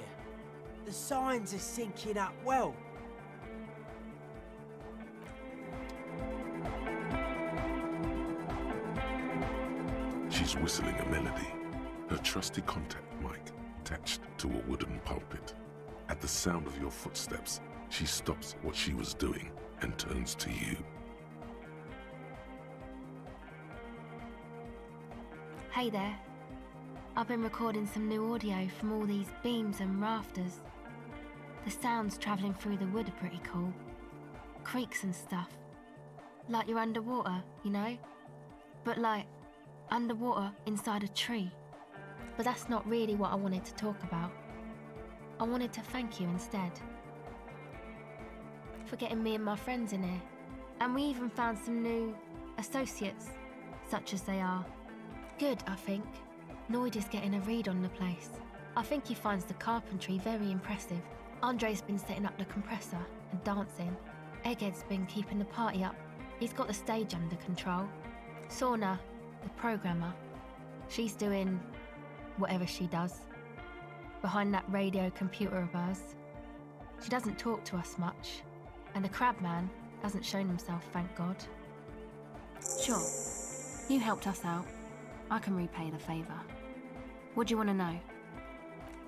The signs are syncing up well. She's whistling a melody, her trusty contact mic attached to a wooden pulpit. At the sound of your footsteps, she stops what she was doing and turns to you. Hey there. I've been recording some new audio from all these beams and rafters. The sounds travelling through the wood are pretty cool. Creaks and stuff. Like you're underwater, you know? But like, underwater inside a tree. But that's not really what I wanted to talk about. I wanted to thank you instead. For getting me and my friends in here. And we even found some new associates, such as they are. Good, I think. Noid is getting a read on the place. I think he finds the carpentry very impressive. Andre's been setting up the compressor and dancing. Egghead's been keeping the party up. He's got the stage under control. Sorna, the programmer, she's doing whatever she does. Behind that radio computer of hers. She doesn't talk to us much. And the crabman hasn't shown himself, thank God. Sure, you helped us out. I can repay the favour. What do you want to know?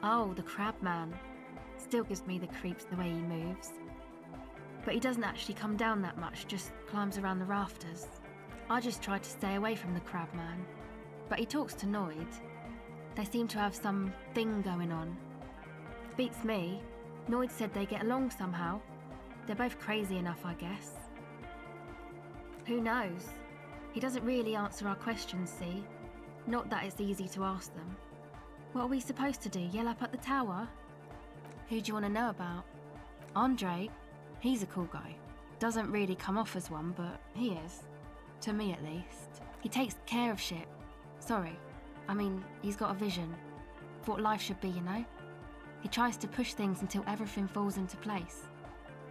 Oh, the crabman. Still gives me the creeps the way he moves. But he doesn't actually come down that much, just climbs around the rafters. I just tried to stay away from the crabman. But he talks to Noid. They seem to have some thing going on. Beats me. Noid said they get along somehow. They're both crazy enough, I guess. Who knows? He doesn't really answer our questions, see? Not that it's easy to ask them. What are we supposed to do, yell up at the tower? Who do you want to know about? Andre? He's a cool guy. Doesn't really come off as one, but he is. To me, at least. He takes care of shit. Sorry. I mean, he's got a vision. For what life should be, you know? He tries to push things until everything falls into place.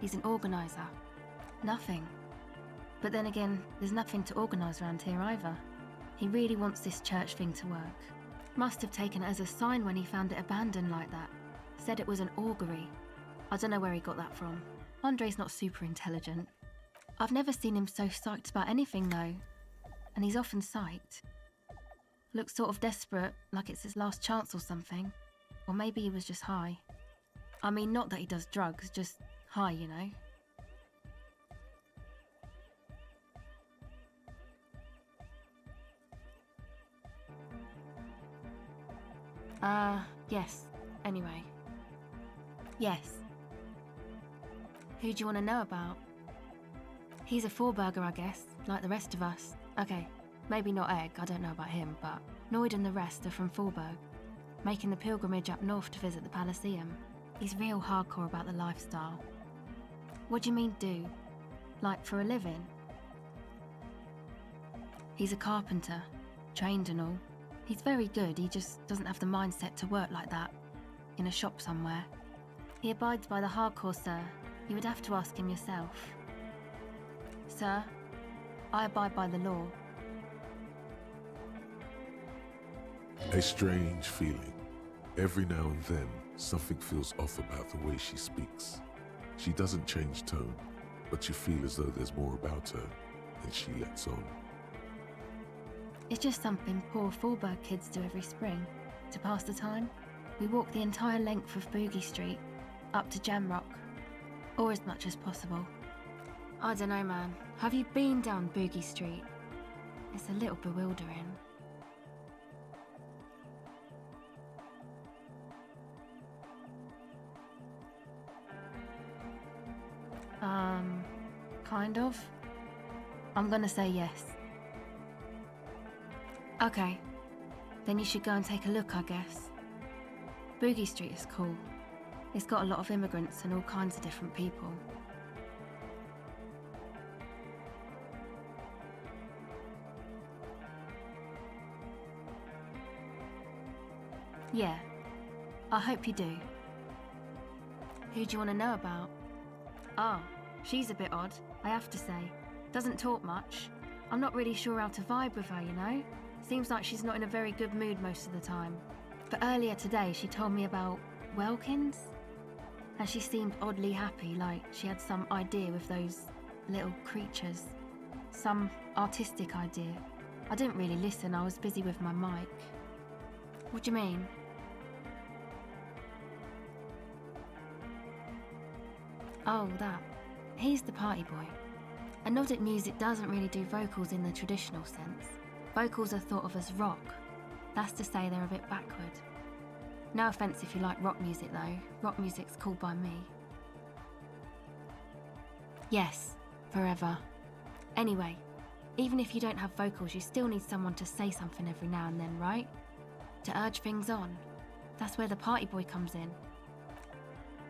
He's an organiser. Nothing. But then again, there's nothing to organise around here either. He really wants this church thing to work. Must have taken it as a sign when he found it abandoned like that. Said it was an augury. I don't know where he got that from. Andre's not super intelligent. I've never seen him so psyched about anything though. And he's often psyched. Looks sort of desperate, like it's his last chance or something. Or maybe he was just high. I mean, not that he does drugs, just high, you know. Yes. Anyway. Yes. Who do you want to know about? He's a four-burger, I guess, like the rest of us. Okay, maybe not Egg, I don't know about him, but Noid and the rest are from Forberg, making the pilgrimage up north to visit the Palaceum. He's real hardcore about the lifestyle. What do you mean, do? Like, for a living? He's a carpenter, trained and all. He's very good, he just doesn't have the mindset to work like that, in a shop somewhere. He abides by the hardcore, sir. You would have to ask him yourself. Sir, I abide by the law. A strange feeling. Every now and then, something feels off about the way she speaks. She doesn't change tone, but you feel as though there's more about her than she lets on. It's just something poor Fallberg kids do every spring. To pass the time, we walk the entire length of Boogie Street, up to Jamrock, or as much as possible. I don't know, man. Have you been down Boogie Street? It's a little bewildering. Kind of. I'm gonna say yes. Okay, then you should go and take a look, I guess. Boogie Street is cool. It's got a lot of immigrants and all kinds of different people. Yeah, I hope you do. Who do you want to know about? Oh, she's a bit odd, I have to say. Doesn't talk much. I'm not really sure how to vibe with her, you know? Seems like she's not in a very good mood most of the time. But earlier today she told me about Welkins, and she seemed oddly happy, like she had some idea with those little creatures. Some artistic idea. I didn't really listen, I was busy with my mic. What do you mean? Oh, that. He's the party boy. Anodic music doesn't really do vocals in the traditional sense. Vocals are thought of as rock. That's to say they're a bit backward. No offence if you like rock music though. Rock music's cool by me. Yes, forever. Anyway, even if you don't have vocals, you still need someone to say something every now and then, right? To urge things on. That's where the party boy comes in.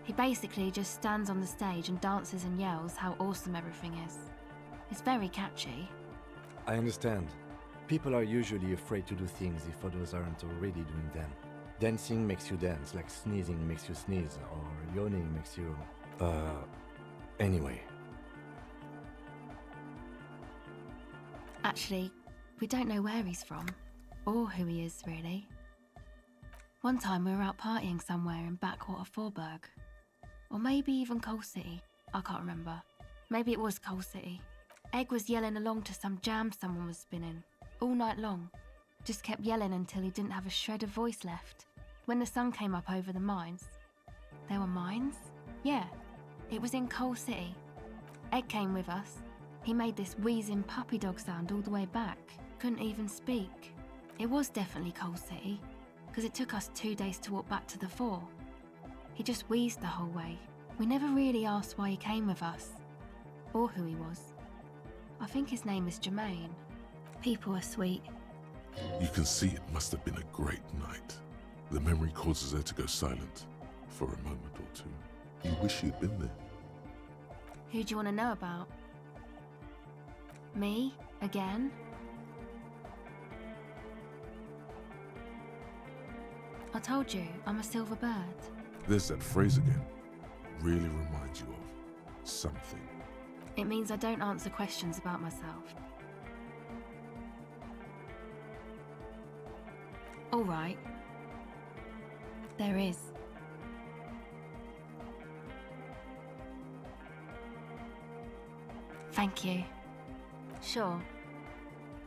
He basically just stands on the stage and dances and yells how awesome everything is. It's very catchy. I understand. People are usually afraid to do things if others aren't already doing them. Dancing makes you dance, like sneezing makes you sneeze, or yawning makes you... Anyway. Actually, we don't know where he's from, or who he is, really. One time we were out partying somewhere in backwater Forburg. Or maybe even Coal City, I can't remember. Maybe it was Coal City. Egg was yelling along to some jam someone was spinning, all night long. Just kept yelling until he didn't have a shred of voice left. When the sun came up over the mines. There were mines? Yeah, it was in Coal City. Egg came with us. He made this wheezing puppy dog sound all the way back. Couldn't even speak. It was definitely Coal City, because it took us 2 days to walk back to the fort. He just wheezed the whole way. We never really asked why he came with us, or who he was. I think his name is Jermaine. People are sweet. You can see it must have been a great night. The memory causes her to go silent for a moment or two. You wish you'd been there. Who do you want to know about? Me? Again? I told you, I'm a silver bird. There's that phrase again. Really reminds you of something. It means I don't answer questions about myself. All right. There is. Thank you. Sure.